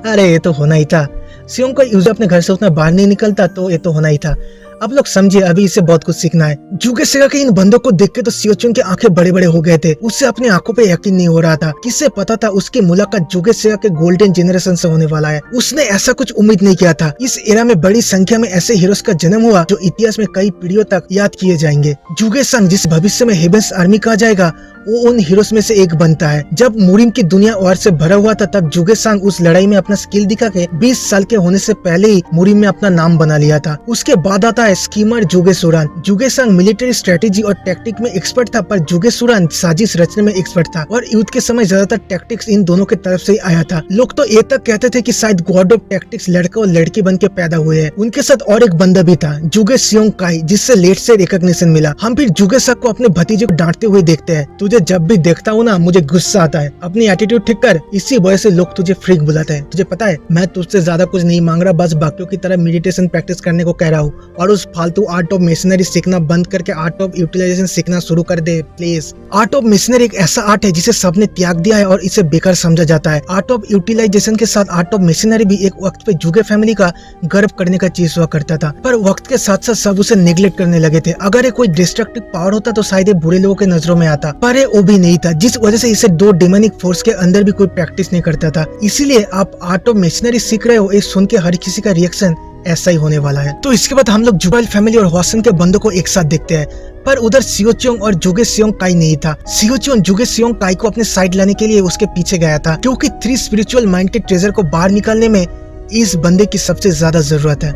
अरे ये तो होना ही था, सियोंग काई यूजुअली अपने घर से उतना बाहर नहीं निकलता, तो ये तो होना ही था। अब लोग समझिए, अभी इसे बहुत कुछ सीखना है। जुगे सेगा के इन बंदों को देख के तो सियोचुन के आंखें बड़े बड़े हो गए थे। उससे अपनी आंखों पे यकीन नहीं हो रहा था। किसे पता था उसकी मुलाकात जुगे सेगा के गोल्डन जनरेशन से होने वाला है। उसने ऐसा कुछ उम्मीद नहीं किया था। इस एरा में बड़ी संख्या में ऐसे हीरोज का जन्म हुआ जो इतिहास में कई पीढ़ियों तक याद किए जाएंगे। जुगे सांग, जिस भविष्य में हेवेंस आर्मी कहा जाएगा, वो उन हीरोज में से एक बनता है। जब मुरिम की दुनिया वार से भरा हुआ था, तब जुगे सांग उस लड़ाई में अपना स्किल दिखा के 20 साल के होने से पहले ही मुरिम में अपना नाम बना लिया था। उसके बाद आता है स्कीमर जुगे सुरान। जुगे सांग मिलिट्री स्ट्रेटेजी और टैक्टिक में एक्सपर्ट था, पर जुगे सुरान साजिश रचने में एक्सपर्ट था, और युद्ध के समय ज्यादातर टैक्टिक्स इन दोनों की तरफ से ही आया था। लोग तो ये तक कहते थे कि शायद गॉड ऑफ टैक्टिक्स लड़का और लड़की बन के पैदा हुए हैं। उनके साथ और एक बंदा भी था, जुगे सियोंग काई, जिससे लेट से रिकॉग्निशन मिला। हम फिर जुगे सांग को अपने भतीजे को डांटते हुए देखते हैं, तुझे जब भी देखता हूँ ना मुझे गुस्सा आता है। अपनी एटीट्यूड ठीक कर, इसी वजह से लोग तुझे फ्रीक बुलाते हैं। तुझे पता है मैं तुझसे ज्यादा कुछ नहीं मांग रहा, बस बाकियों की तरह मेडिटेशन प्रैक्टिस करने को कह रहा हूँ और उस फालतू आर्ट ऑफ मिशनरी सीखना बंद करके आर्ट ऑफ यूटिलाइजेशन सीखना शुरू कर दे प्लीज। आर्ट ऑफ मिशनरी एक ऐसा आर्ट है जिसे सबने त्याग दिया है और इसे बेकार समझा जाता है। आर्ट ऑफ यूटिलाइजेशन के साथ आर्ट ऑफ मिशनरी भी एक वक्त पे जुगे फैमिली का गर्व करने का चीज हुआ करता था, पर वक्त के साथ साथ सब उसे निगलेक्ट करने लगे थे। अगर ये कोई डिस्ट्रक्टिव पावर होता तो शायद ये बुरे लोगों के नजरों में आता, पर ये वो भी नहीं था, जिस वजह से इसे दो डिमोनिक फोर्स के अंदर भी कोई प्रैक्टिस नहीं करता था। इसीलिए आप आर्ट ऑफ मिशनरी सीख रहे हो, ये सुन के हर किसी का रिएक्शन ऐसा ही होने वाला है। तो इसके बाद हम लोग जुबाइल फैमिली और हॉसन के बंदों को एक साथ देखते हैं, पर उधर सियोचियोंग और जुगे सियोंग काई नहीं था। सियोचियोंग जुगे सियोंग काई को अपने साइड लाने के लिए उसके पीछे गया था, क्योंकि 3 स्पिरिचुअल माइंड के ट्रेजर को बाहर निकालने में इस बंदे की सबसे ज्यादा जरूरत है।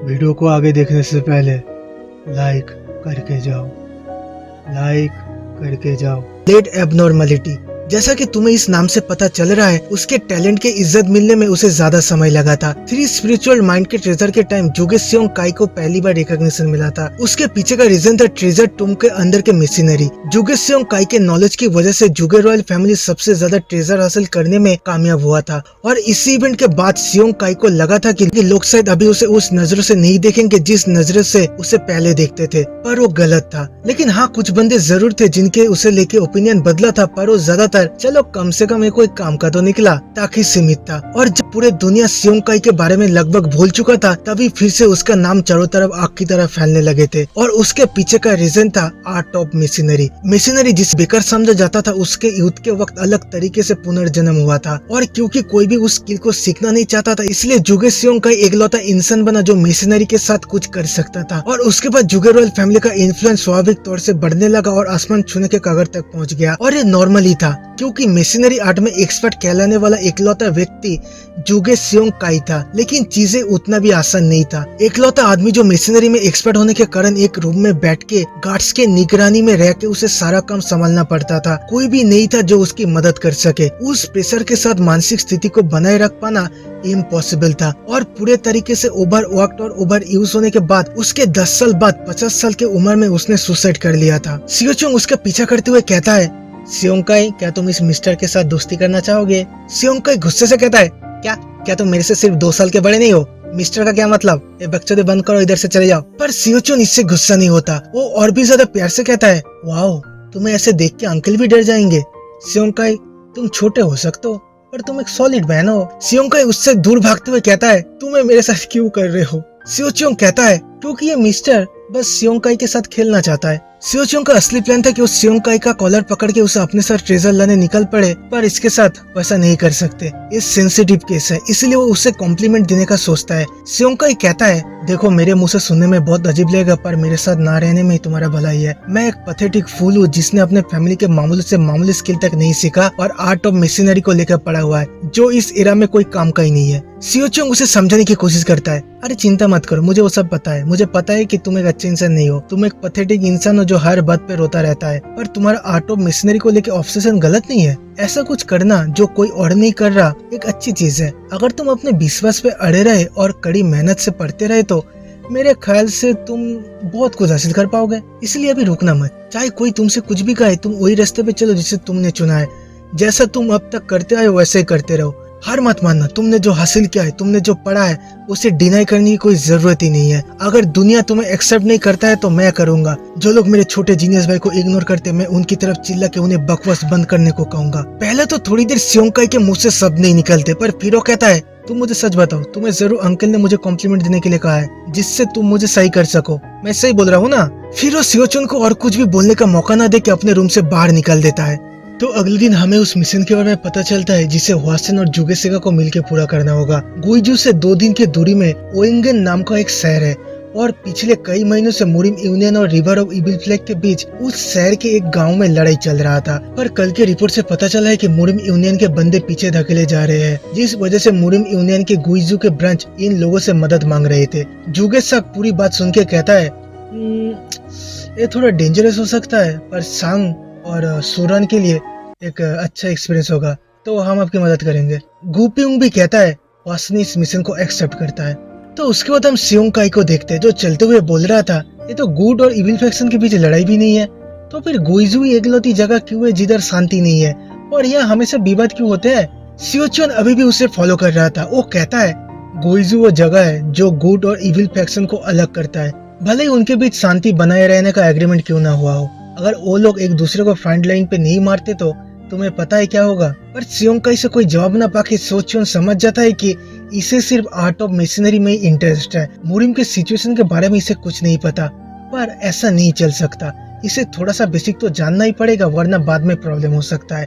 वीडियो को आगे देखने से पहले लाइक करके जाओ, लाइक करके जाओ। लेट एबनॉर्मलिटी, जैसा कि तुम्हें इस नाम से पता चल रहा है, उसके टैलेंट के इज्जत मिलने में उसे ज्यादा समय लगा था। 3 स्पिरिचुअल माइंड के ट्रेजर के टाइम जुगे सियोंग काई को पहली बार रिकॉग्निशन मिला था। उसके पीछे का रीजन था ट्रेजर टूम के अंदर के मशीनरी। जुगे सियोंग काई के नॉलेज की वजह से जुगे रॉयल फैमिली सबसे ज्यादा ट्रेजर हासिल करने में कामयाब हुआ था, और इसी इवेंट के बाद सियोंग काई को लगा था कि लोग शायद अभी उसे उस नजरों से नहीं देखेंगे जिस नजरों से उसे पहले देखते थे, पर वो गलत था। लेकिन हाँ, कुछ बंदे जरूर थे जिनके उसे लेके ओपिनियन बदला था, पर वो ज्यादातर चलो कम से कम कोई काम का तो निकला ताकि सीमित था। और जब पूरे दुनिया सियोंग काई के बारे में लगभग भूल चुका था, तभी फिर से उसका नाम चारों तरफ आग की तरह फैलने लगे थे, और उसके पीछे का रीजन था आर्ट ऑफ मिशनरी। मिशनरी जिस बेकार समझा जाता था, उसके युद्ध के वक्त अलग तरीके से पुनर्जन्म हुआ था, और क्योंकि कोई भी उस स्किल को सीखना नहीं चाहता था, इसलिए जुगे सियोंग काई एकलौता इंसान बना जो मिशनरी के साथ कुछ कर सकता था। और उसके बाद जुगे रॉयल फैमिली का इन्फ्लुएंस स्वाभाविक तौर से बढ़ने लगा और आसमान छूने के कगार तक पहुंच गया। और ये नॉर्मल ही था, क्योंकि मिशनरी आर्ट में एक्सपर्ट कहलाने वाला एकलौता व्यक्ति जुगे सियोंग काई था। लेकिन चीजें उतना भी आसान नहीं था। एकलौता आदमी जो मिशनरी में एक्सपर्ट होने के कारण एक रूम में बैठ के गार्ड्स के निगरानी में रह के उसे सारा काम संभालना पड़ता था। कोई भी नहीं था जो उसकी मदद कर सके। उस प्रेशर के साथ मानसिक स्थिति को बनाए रख पाना इम्पॉसिबल था, और पूरे तरीके से ओवर वर्कड और ओवर यूज होने के बाद उसके 10 साल बाद 50 साल की उम्र में उसने सुसाइड कर लिया था। सियोचियोंग उसका पीछा करते हुए कहता है, सियोंग काई, क्या तुम इस मिस्टर के साथ दोस्ती करना चाहोगे? सियोंग काई गुस्से से कहता है, क्या तुम मेरे से सिर्फ 2 साल के बड़े नहीं हो? मिस्टर का क्या मतलब? ये बकचोदी बंद करो, इधर से चले जाओ। पर सियोचियोंग इससे गुस्सा नहीं होता, वो और भी ज्यादा प्यार से कहता है, वाओ, तुम्हें ऐसे देख के अंकल भी डर जाएंगे। सियोंग काई, तुम छोटे हो सकते हो पर तुम एक सॉलिड मैन हो। सियोंग काई उससे दूर भागते हुए कहता है, तुम्हें मेरे साथ क्यों कर रहे हो? सियोचियोंग कहता है, क्योंकि ये मिस्टर बस सियोंग काई के साथ खेलना चाहता है। सियोचियोंग का असली प्लान था कि वो सियोंग काई का कॉलर पकड़ के उसे अपने साथ ट्रेजर लाने निकल पड़े, पर इसके साथ वैसा नहीं कर सकते। ये सेंसिटिव केस है, इसलिए वो उसे कॉम्प्लीमेंट देने का सोचता है। सियोंग काई कहता है, देखो मेरे मुंह से सुनने में बहुत अजीब लगेगा, पर मेरे साथ ना रहने में ही तुम्हारा भलाई है। मैं एक पैथेटिक फूल हूँ जिसने अपने फैमिली के मामूली से मामूली स्किल तक नहीं सीखा और आर्ट ऑफ मिशनरी को लेकर पड़ा हुआ है, जो इस एरा में कोई काम का ही नहीं है। सियोचियोंग उसे समझाने की कोशिश करता है, अरे चिंता मत करो, मुझे वो सब पता है। मुझे पता है कि तुम एक अच्छे इंसान नहीं हो, तुम एक पैथेटिक इंसान हो जो हर बात पे रोता रहता है, पर तुम्हारा आर्ट ऑफ मिशनरी को लेकर ऑब्सेशन गलत नहीं है। ऐसा कुछ करना जो कोई और नहीं कर रहा एक अच्छी चीज है। अगर तुम अपने विश्वास पे अड़े रहे और कड़ी मेहनत से पढ़ते रहे तो मेरे ख्याल से तुम बहुत कुछ हासिल कर पाओगे। इसलिए अभी रुकना मत, चाहे कोई तुमसे कुछ भी कहे, तुम वही रास्ते पे चलो जिसे तुमने चुना है। जैसा तुम अब तक करते आए वैसे ही करते रहो। हार मत मानना, तुमने जो हासिल किया है, तुमने जो पढ़ा है, उसे डिनाई करने की कोई जरूरत ही नहीं है। अगर दुनिया तुम्हें एक्सेप्ट नहीं करता है तो मैं करूंगा। जो लोग मेरे छोटे जीनियस भाई को इग्नोर करते, मैं उनकी तरफ चिल्ला के उन्हें बकवास बंद करने को कहूंगा। पहले तो थोड़ी देर सियोंग काई के मुंह से शब्द नहीं निकलते, पर फिर वो कहता है, तुम मुझे सच बताओ, तुम्हें जरूर अंकल ने मुझे कॉम्प्लीमेंट देने के लिए कहा है जिससे तुम मुझे सही कर सको। मैं सही बोल रहा हूँ ना? फिर वो सियोचियोंग को और कुछ भी बोलने का मौका न दे के अपने रूम से बाहर निकल देता है। तो अगले दिन हमें उस मिशन के बारे में पता चलता है जिसे हवासन और जुगे सेगा को मिलकर पूरा करना होगा। गुइजू से 2 दिन की दूरी में ओइंगन नाम का एक शहर है, और पिछले कई महीनों से मुरिम यूनियन और रिवर ऑफ इविल फ्लैग के बीच उस शहर के एक गांव में लड़ाई चल रहा था। पर कल के रिपोर्ट से पता चला है कि मुरिम यूनियन के बंदे पीछे धकेले जा रहे हैं, जिस वजह से मुरिम यूनियन के गुइजू के ब्रांच इन लोगों से मदद मांग रहे थे। जुगे साक पूरी बात सुन के कहता है, ये थोड़ा डेंजरस हो सकता है, पर सांग और सूरन के लिए एक अच्छा एक्सपीरियंस होगा, तो हम आपकी मदद करेंगे। गुपिंग भी कहता है वासनी इस मिशन को एक्सेप्ट करता है। तो उसके बाद हम सियोंग काई को देखते हैं जो चलते हुए बोल रहा था, ये तो गुड और इविल फैक्शन के बीच लड़ाई भी नहीं है, तो फिर गुइजू एकलौती जगह क्यों है जिधर शांति नहीं है और यहाँ हमेशा विवाद क्यों होते हैं? सियोचुन अभी भी उसे फॉलो कर रहा था। वो कहता है गुइजू वो जगह है जो गुड और इविल फैक्शन को अलग करता है, भले ही उनके बीच शांति बनाए रहने का एग्रीमेंट क्यों ना हुआ हो। अगर वो लोग एक दूसरे को फ्रंट लाइन पे नहीं मारते तो तुम्हें पता है क्या होगा। पर सियोंकाई से कोई जवाब ना पाके सोचुन समझ जाता है कि इसे सिर्फ आर्ट ऑफ मशीनरी में ही इंटरेस्ट है। मुरिम के सिचुएशन के बारे में इसे कुछ नहीं पता, पर ऐसा नहीं चल सकता। इसे थोड़ा सा बेसिक तो जानना ही पड़ेगा वरना बाद में प्रॉब्लम हो सकता है।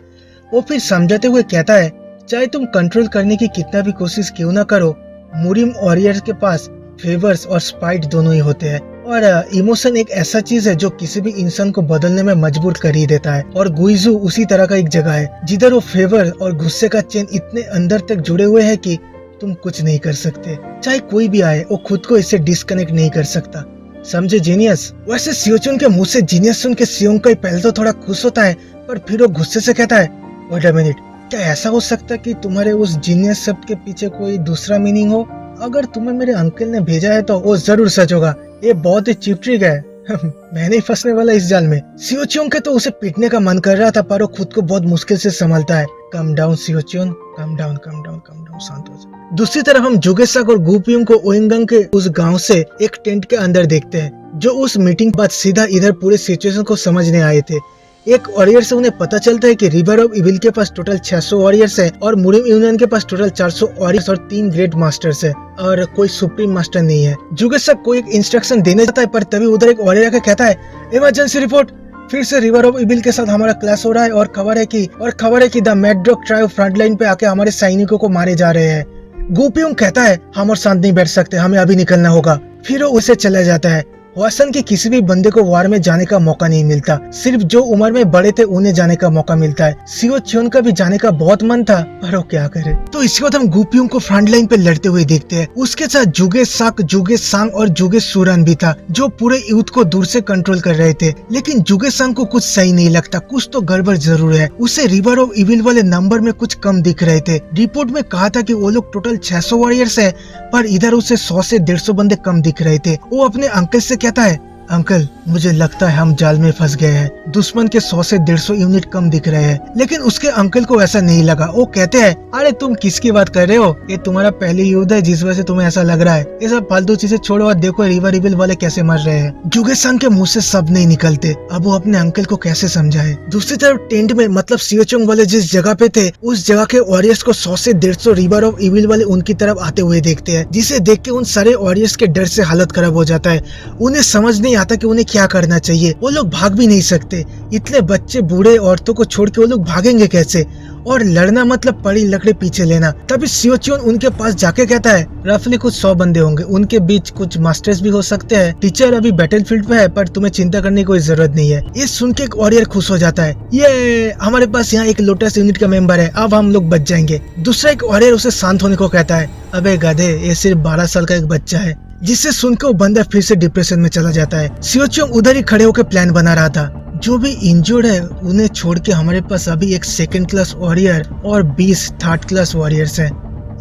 वो फिर समझाते हुए कहता है चाहे तुम कंट्रोल करने की कितना भी कोशिश क्यों ना करो, मुरिम वॉरियर्स के पास फेवर्स और स्पाइट दोनों ही होते हैं और इमोशन एक ऐसा चीज है जो किसी भी इंसान को बदलने में मजबूर कर ही देता है। और गुइजू उसी तरह का एक जगह है जिधर वो फेवर और गुस्से का चेन इतने अंदर तक जुड़े हुए हैं कि तुम कुछ नहीं कर सकते। चाहे कोई भी आए वो खुद को इससे डिस्कनेक्ट नहीं कर सकता। समझे जीनियस? वैसे सियोचुन के मुंह से जीनियस सुन के सियोंकाई पहले तो थोड़ा खुश होता है, पर फिर वो गुस्से से कहता है वेट अ मिनट, क्या ऐसा हो सकता है कि तुम्हारे उस जीनियस शब्द के पीछे कोई दूसरा मीनिंग हो? अगर तुम्हें मेरे अंकल ने भेजा है तो वो जरूर सच होगा। ये बहुत ही चीप ट्रिक है। मैं नहीं फंसने वाला इस जाल में। सियोचुन के तो उसे पीटने का मन कर रहा था, पर वो खुद को बहुत मुश्किल से संभालता है। कम डाउन सियोचुन, come down, come down, come down, शांत हो जा। दूसरी तरफ हम जुगेसाक और गुपियों को ओइंगंग के उस गांव से एक टेंट के अंदर देखते हैं, जो उस मीटिंग के बाद सीधा इधर पूरे सिचुएशन को समझने आए थे। एक वॉरियर से उन्हें पता चलता है कि रिवर ऑफ इविल के पास टोटल 600 वॉरियर्स हैं और मुरिम यूनियन के पास टोटल 400 वॉरियर्स और 3 ग्रेट मास्टर्स हैं और कोई सुप्रीम मास्टर नहीं है। जुगेसाक को एक इंस्ट्रक्शन देने जाता है, पर तभी उधर एक वॉरियर आकर कहता है इमरजेंसी रिपोर्ट, फिर से रिवर ऑफ इविल के साथ हमारा क्लैश हो रहा है और खबर है कि द मैड्रॉक ट्राइब फ्रंट लाइन पे आके हमारे सैनिकों को मारे जा रहे हैं। गुपियोंग कहता है हम और शांत नहीं बैठ सकते, हमें अभी निकलना होगा। फिर वो उसे चला जाता है। वासन के किसी भी बंदे को वार में जाने का मौका नहीं मिलता, सिर्फ जो उम्र में बड़े थे उन्हें जाने का मौका मिलता है। सियोचुन का भी जाने का बहुत मन था, पर वो क्या करे। तो इसके बाद हम गुपियों को फ्रंट लाइन पे लड़ते हुए देखते हैं। उसके साथ जुगेसाक, जुगेसांग और जुगेसुरन भी था, जो पूरे यूथ को दूर से कंट्रोल कर रहे थे। लेकिन जुगेसांग को कुछ सही नहीं लगता, कुछ तो गड़बड़ जरूर है। उसे रिवर ऑफ इविल वाले नंबर में कुछ कम दिख रहे थे। रिपोर्ट में कहा था कि वो लोग टोटल 600 वॉरियर्स है, पर इधर उसे 100 से 150 बंदे कम दिख रहे थे। वो अपने अंकल से कहता है अंकल मुझे लगता है हम जाल में फंस गए हैं, दुश्मन के 100 से 150 यूनिट कम दिख रहे हैं। लेकिन उसके अंकल को ऐसा नहीं लगा। वो कहते हैं अरे तुम किसकी बात कर रहे हो, ये तुम्हारा पहली युद्ध है जिस वजह से तुम्हें ऐसा लग रहा है। ये सब फालतू चीजें छोड़ो और देखो रिवर इविल वाले कैसे मर रहे हैं। जुगेसांग के मुंह से शब्द नहीं निकलते। अब वो अपने अंकल को कैसे समझाए। दूसरी तरफ टेंट में मतलब सियोचुंग वाले जिस जगह पे थे उस जगह के वॉरियर्स को 100 से 150 रिवर ऑफ इविल वाले उनकी तरफ आते हुए देखते हैं, जिसे देख के उन सारे वॉरियर्स के डर से हालत खराब हो जाता है। उन्हें समझ नहीं आता कि उन्हें क्या करना चाहिए। वो लोग भाग भी नहीं सकते, इतने बच्चे बूढ़े औरतों को छोड़ के वो लोग भागेंगे कैसे। और लड़ना मतलब पड़ी लकड़ी पीछे लेना। तभी सियोचुन उनके पास जाके कहता है रफली कुछ 100 बंदे होंगे, उनके बीच कुछ मास्टर्स भी हो सकते हैं। टीचर अभी बैटलफील्ड पे है, पर तुम्हें चिंता करने की कोई जरूरत नहीं है। ये सुन के एक वॉरियर खुश हो जाता है, ये हमारे पास यहाँ एक लोटस यूनिट का मेंबर है, अब हम लोग बच जाएंगे। दूसरा एक वॉरियर उसे शांत होने को कहता है, अबे गधे ये सिर्फ 12 साल का एक बच्चा है। जिससे सुनकर वो बंदा फिर से डिप्रेशन में चला जाता है। सियोचुंग उधर ही खड़े होकर प्लान बना रहा था, जो भी इंजर्ड है उन्हें छोड़ के हमारे पास अभी एक 2nd क्लास वॉरियर और 20 3rd क्लास वॉरियर्स हैं।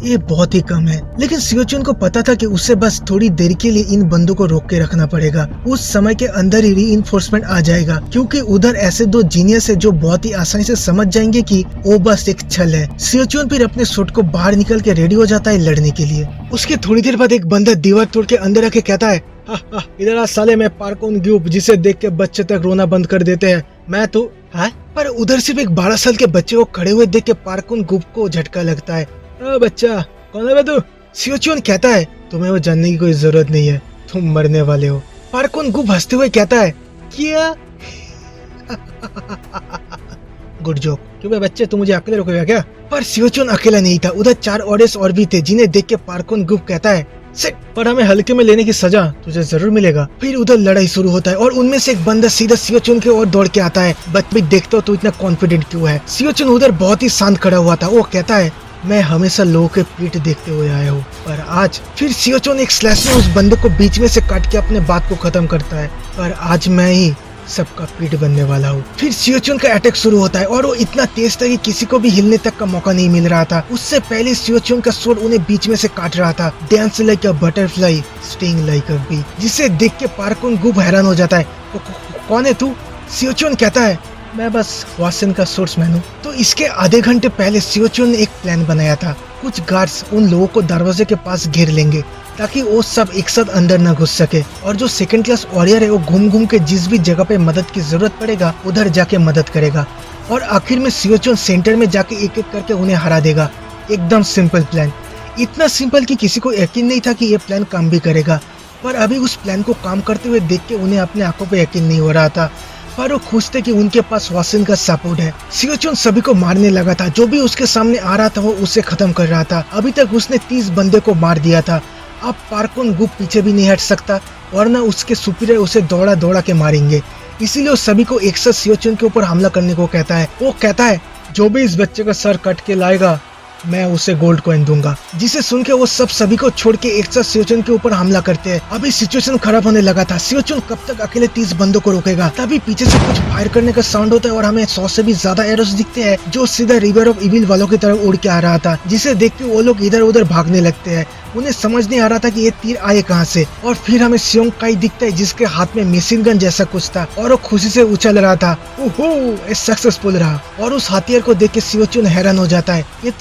ये बहुत ही कम है। लेकिन सियोचुन को पता था कि उसे बस थोड़ी देर के लिए इन बंदों को रोक के रखना पड़ेगा। उस समय के अंदर ही रीइंफोर्समेंट आ जाएगा, क्योंकि उधर ऐसे 2 जीनियस है जो बहुत ही आसानी से समझ जाएंगे कि वो बस एक छल है। सियोचुन फिर अपने सूट को बाहर निकल के रेडी हो जाता है लड़ने के लिए। उसके थोड़ी देर बाद एक बंदा दीवार तोड़ के अंदर आके कहता है, इधर आ साले, मैं पार्कोन ग्यूप, जिसे देख के बच्चे तक रोना बंद कर देते हैं। मैं तो पर उधर सिर्फ एक 12 साल के बच्चे को खड़े हुए देख के पार्कोन ग्यूप को झटका लगता है। बच्चा कौन है तू? सियोचुन कहता है तुम्हें वो जानने की कोई जरूरत नहीं है, तुम मरने वाले हो। पार्कोन ग्यूप हंसते हुए कहता है क्या? Good joke. क्यों बच्चे तुम मुझे अकेले रोकेगा क्या? पर सियोचुन अकेला नहीं था, उधर 4 ऑडियंस और भी थे, जिन्हें देख के पार्कोन ग्यूप कहता है पर हमें हल्के में लेने की सजा तुझे जरूर मिलेगा। फिर उधर लड़ाई शुरू होता है और उनमें से एक बंदा सीधा सियोचुन के ओर दौड़ के आता है। बच्चे देखते हो तो इतना कॉन्फिडेंट क्यों है? सियोचुन उधर बहुत ही शांत खड़ा हुआ था। वो कहता है मैं हमेशा लोगों के पीठ देखते हुए आया हूँ, पर आज। फिर सियोचुन एक स्लैश में उस बंदे को बीच में से काट के अपने बात को खत्म करता है, पर आज मैं ही सबका पीठ बनने वाला हूँ। फिर सियोचुन का अटैक शुरू होता है और वो इतना तेज था कि किसी को भी हिलने तक का मौका नहीं मिल रहा था। उससे पहले सियोचुन का स्वॉर्ड उन्हें बीच में से काट रहा था। Dance like a butterfly, sting like a bee, जिसे देख के पार्कोन ग्यूप हैरान हो जाता है। कौन है तू? सियोचुन कहता है मैं बस वासन का सोर्समैन हूँ। तो इसके आधे घंटे पहले सियोचुन ने एक प्लान बनाया था। कुछ गार्ड्स उन लोगों को दरवाजे के पास घेर लेंगे ताकि वो सब एक साथ अंदर न घुस सके, और जो सेकंड क्लास वॉरियर है वो घूम घूम के जिस भी जगह पे मदद की जरूरत पड़ेगा उधर जाके मदद करेगा, और आखिर में सियोचुन सेंटर में जाके एक एक करके उन्हें हरा देगा। एकदम सिंपल प्लान, इतना सिंपल कि किसी को यकीन नहीं था कि ये प्लान काम भी करेगा। पर अभी उस प्लान को काम करते हुए देख के उन्हें अपने आंखों पे यकीन नहीं हो रहा था, पर वो खुश थे कि उनके पास वासन का सपोर्ट है। सियोचुन सभी को मारने लगा था, जो भी उसके सामने आ रहा था वो उसे खत्म कर रहा था। अभी तक उसने 30 बंदे को मार दिया था। अब पार्कोन गुप पीछे भी नहीं हट सकता, वरना उसके सुपीरियर उसे दौड़ा दौड़ा के मारेंगे। इसीलिए वो सभी को एक साथ सियोचुन के ऊपर हमला करने को कहता है। वो कहता है जो भी इस बच्चे का सर कट के लाएगा मैं उसे गोल्ड कॉइन दूंगा, जिसे सुन के वो सब सभी को छोड़ के एक साथ सियोचुन के ऊपर हमला करते हैं। अभी सिचुएशन खराब होने लगा था। सियोचुन कब तक अकेले 30 बंदों को रोकेगा? तभी पीछे से कुछ फायर करने का साउंड होता है और हमें 100 से भी ज्यादा एरोस दिखते हैं जो सीधा रिवर ऑफ इविल वालों की तरफ उड़ के आ रहा था, जिसे देख के वो लोग इधर उधर भागने लगते हैं। उन्हें समझ नहीं आ रहा था कि ये तीर आए कहाँ से, और फिर हमें सियोंग काई दिखता है जिसके हाथ में मशीन गन जैसा कुछ था और वो खुशी से उछल रहा था। ओहो, सक्सेसफुल रहा। और उस हथियार को देख के सियोचुन हैरान हो जाता है। ये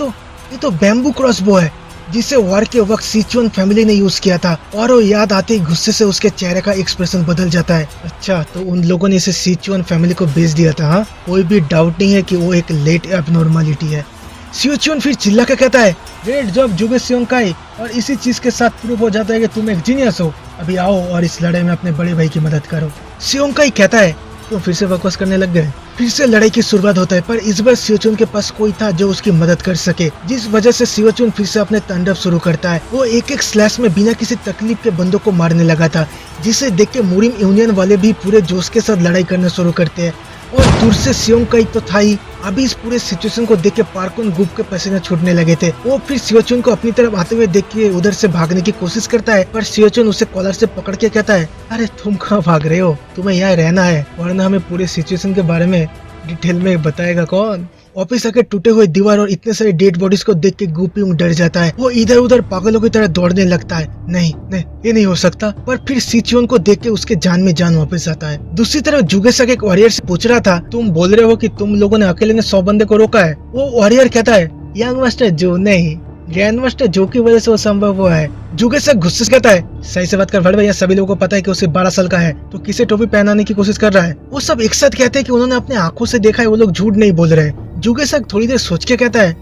तो बैम्बू क्रॉसबो है जिसे वॉर के वक्त सिचुअन फैमिली ने यूज किया था, और वो याद आते ही गुस्से से उसके चेहरे का एक्सप्रेशन बदल जाता है। अच्छा, तो उन लोगों ने इसे सिचुअन फैमिली को बेच दिया था। हाँ, कोई भी डाउट नहीं है कि वो एक लेट एबनॉर्मलिटी है। सियोचुन फिर चिल्ला के कहता है ग्रेट जॉब जुगे सियोंग काई, और इसी चीज के साथ प्रूव हो जाता है कि तुम एक जीनियस हो। अभी आओ और इस लड़ाई में अपने बड़े भाई की मदद करो। सियोंग काई कहता है तुम फिर से बकवास करने लग गए। फिर से लड़ाई की शुरुआत होता है, पर इस बार सियोचुन के पास कोई था जो उसकी मदद कर सके, जिस वजह से सियोचुन फिर से अपने तांडव शुरू करता है। वो एक एक स्लैश में बिना किसी तकलीफ के बंदों को मारने लगा था, जिसे देख के मुरिम यूनियन वाले भी पूरे जोश के साथ लड़ाई करना शुरू करते हैं। और दूर से सियोंग काई तो था ही। अभी इस पूरे सिचुएशन को देख के पार्कोन गुप के पसीने छूटने लगे थे। वो फिर सियोचुन को अपनी तरफ आते हुए देख के उधर से भागने की कोशिश करता है, पर सियोचुन उसे कॉलर से पकड़ के कहता है अरे तुम कहाँ भाग रहे हो, तुम्हें यहाँ रहना है, वरना हमें पूरे सिचुएशन के बारे में डिटेल में बताएगा कौन। ऑफिस आके टूटे हुए दीवार और इतने सारे डेड बॉडीज को देख के गुपिंग डर जाता है। वो इधर उधर पागलों की तरह दौड़ने लगता है। नहीं, ये नहीं हो सकता। पर फिर सिचुअन को देख के उसके जान में जान वापस आता है। दूसरी तरफ जुगेसक एक वॉरियर से पूछ रहा था तुम बोल रहे हो कि तुम लोगों ने अकेले ने 100 बंदे को रोका है? वो वॉरियर कहता है यंग मास्टर जो नहीं, ग्रैंड मास्टर जो की वजह से वो संभव हुआ है। जुगेसक गुस्से से कहता है सही से बात कर बड़े भैया, सभी लोगों को पता है कि उसे 12 साल का है, तो किसे टोपी पहनाने की कोशिश कर रहा है? वो सब एक साथ कहते हैं कि उन्होंने अपने आंखों से देखा है, वो लोग झूठ नहीं बोल रहे। जुगेसक थोड़ी देर सोच के कहता है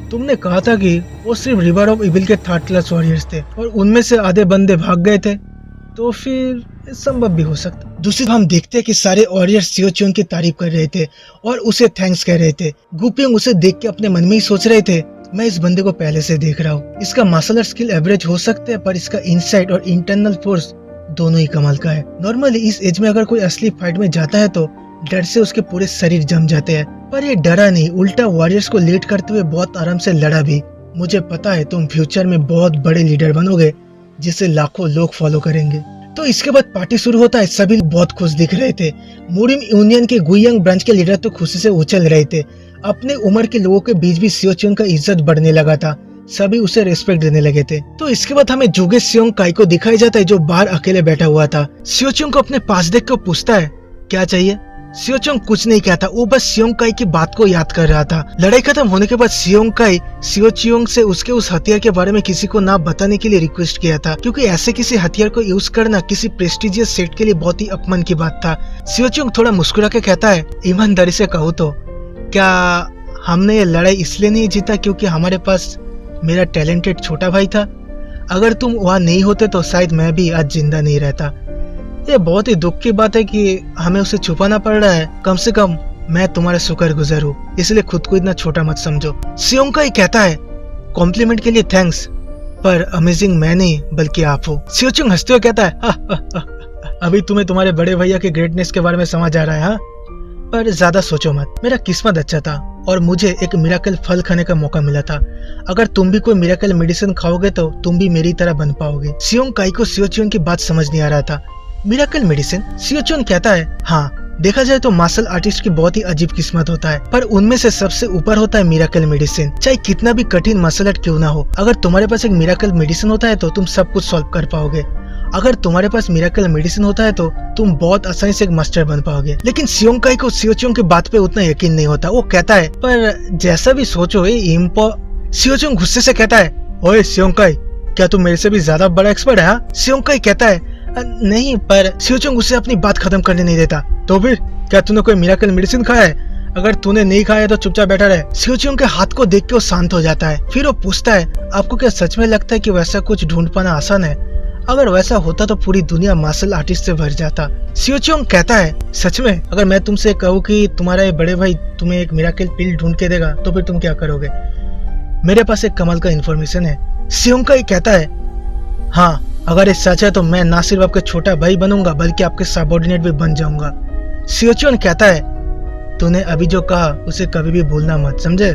तुमने कहा था कि वो सिर्फ रिवर ऑफ इविल के 3rd क्लास वॉरियर्स थे और उनमें से आधे बंदे भाग गए थे, तो फिर संभव भी हो सकता। दूसरी हम देखते हैं कि सारे वॉरियर्स सियोचुन की तारीफ कर रहे थे और उसे थैंक्स कह रहे थे। गुपिंग उसे देख के अपने मन में ही सोच रहे थे मैं इस बंदे को पहले से देख रहा हूँ, इसका मार्शल आर्ट स्किल एवरेज हो सकते हैं पर इसका इनसाइट और इंटरनल फोर्स दोनों ही कमाल का है। नॉर्मली इस एज में अगर कोई असली फाइट में जाता है तो डर से उसके पूरे शरीर जम जाते हैं, पर ये डरा नहीं, उल्टा वॉरियर्स को लीड करते हुए बहुत आराम से लड़ा भी। मुझे पता है तुम फ्यूचर में बहुत बड़े लीडर बनोगे जिसे लाखों लोग फॉलो करेंगे। तो इसके बाद पार्टी शुरू होता है। सभी बहुत खुश दिख रहे थे। मुरिम यूनियन के गुइयांग ब्रांच के लीडर तो खुशी से उछल रहे थे। अपने उम्र के लोगों के बीच भी सियोचुन का इज्जत बढ़ने लगा था, सभी उसे रिस्पेक्ट देने लगे थे। तो इसके बाद हमें जुगे सियोंग काई को दिखाया जाता है जो बाहर अकेले बैठा हुआ था। सियोचुन को अपने पास देख कर पूछता है क्या चाहिए? सियोचुंग कुछ नहीं कहता, वो बस सियोंग काई की बात को याद कर रहा था। लड़ाई खत्म होने के बाद सियोंग काई सियोचियोंग से उसके उस हथियार के बारे में किसी को ना बताने के लिए रिक्वेस्ट किया था, क्योंकि ऐसे किसी हथियार को यूज करना किसी प्रेस्टिजियस सेट के लिए बहुत ही अपमान की बात था। सियोचियोंग थोड़ा मुस्कुरा के कहता है ईमानदारी से कहूँ तो क्या हमने ये लड़ाई इसलिए नहीं जीता क्योंकि हमारे पास मेरा टैलेंटेड छोटा भाई था? अगर तुम वहाँ नहीं होते तो शायद मैं भी आज जिंदा नहीं रहता। ये बहुत ही दुख की बात है कि हमें उसे छुपाना पड़ रहा है। कम से कम मैं तुम्हारा शुक्रगुजार हूँ, इसलिए खुद को इतना छोटा मत समझो। सियोंग काई कहता है कॉम्प्लीमेंट के लिए थैंक्स, पर अमेजिंग मैं नहीं बल्कि आप हो। सियोचुंग हंसते हुए कहता है अभी तुम्हें तुम्हारे बड़े भैया के ग्रेटनेस के बारे में समझ आ रहा है? हाँ, पर ज्यादा सोचो मत। मेरा किस्मत अच्छा था और मुझे एक मिराकल फल खाने का मौका मिला था। अगर तुम भी कोई मिराकल मेडिसिन खाओगे तो तुम भी मेरी तरह बन पाओगे। सियोंग काई को सियोचुंग की बात समझ नहीं आ रहा था। Miracle medicine? सियोचुन कहता है हाँ, देखा जाए तो मार्शल आर्टिस्ट की बहुत ही अजीब किस्मत होता है, पर उनमें से सबसे ऊपर होता है मिराकल मेडिसिन। चाहे कितना भी कठिन मार्शल आर्ट क्यों ना हो, अगर तुम्हारे पास एक मिराकल मेडिसिन होता है तो तुम सब कुछ सॉल्व कर पाओगे। अगर तुम्हारे पास मिरेकल मेडिसिन होता है तो तुम बहुत आसानी से एक मास्टर बन पाओगे। लेकिन सियोंकाई को सियोचुंग की बात पे उतना यकीन नहीं होता। वो कहता है पर जैसा भी सोचो सियोचुंग गुस्से से कहता है, ओए सियोंकाई, क्या तुम मेरे से भी ज्यादा बड़ा एक्सपर्ट है? हाँ? सियोंकाई कहता है नहीं, पर सियोचुंग उसे अपनी बात खत्म करने नहीं देता। तो फिर क्या तूने कोई मिरेकल मेडिसिन खाया है? अगर तूने नहीं खाया तो चुपचाप बैठा रहे। सियोचुंग के हाथ को देख के वो शांत हो जाता है। फिर वो पूछता है, आपको क्या सच में लगता है कि वैसा कुछ ढूंढ पाना आसान है? अगर वैसा होता तो पूरी दुनिया मार्शल आर्टिस्ट से भर जाता। सियोचुंग कहता है, सच में? अगर मैं तुमसे कहूँ कि तुम्हारा ये बड़े भाई तुम्हें एक मिरेकल पिल ढूंढ के देगा तो फिर तुम क्या करोगे? मेरे पास एक कमाल का इन्फॉर्मेशन है। सियोंकाई कहता है, हाँ, अगर ये सच है तो मैं ना सिर्फ आपके छोटा भाई बनूंगा बल्कि आपके सबऑर्डिनेट भी बन जाऊंगा। सियोचुंग कहता है, तूने अभी जो कहा उसे कभी भी भूलना मत, समझे?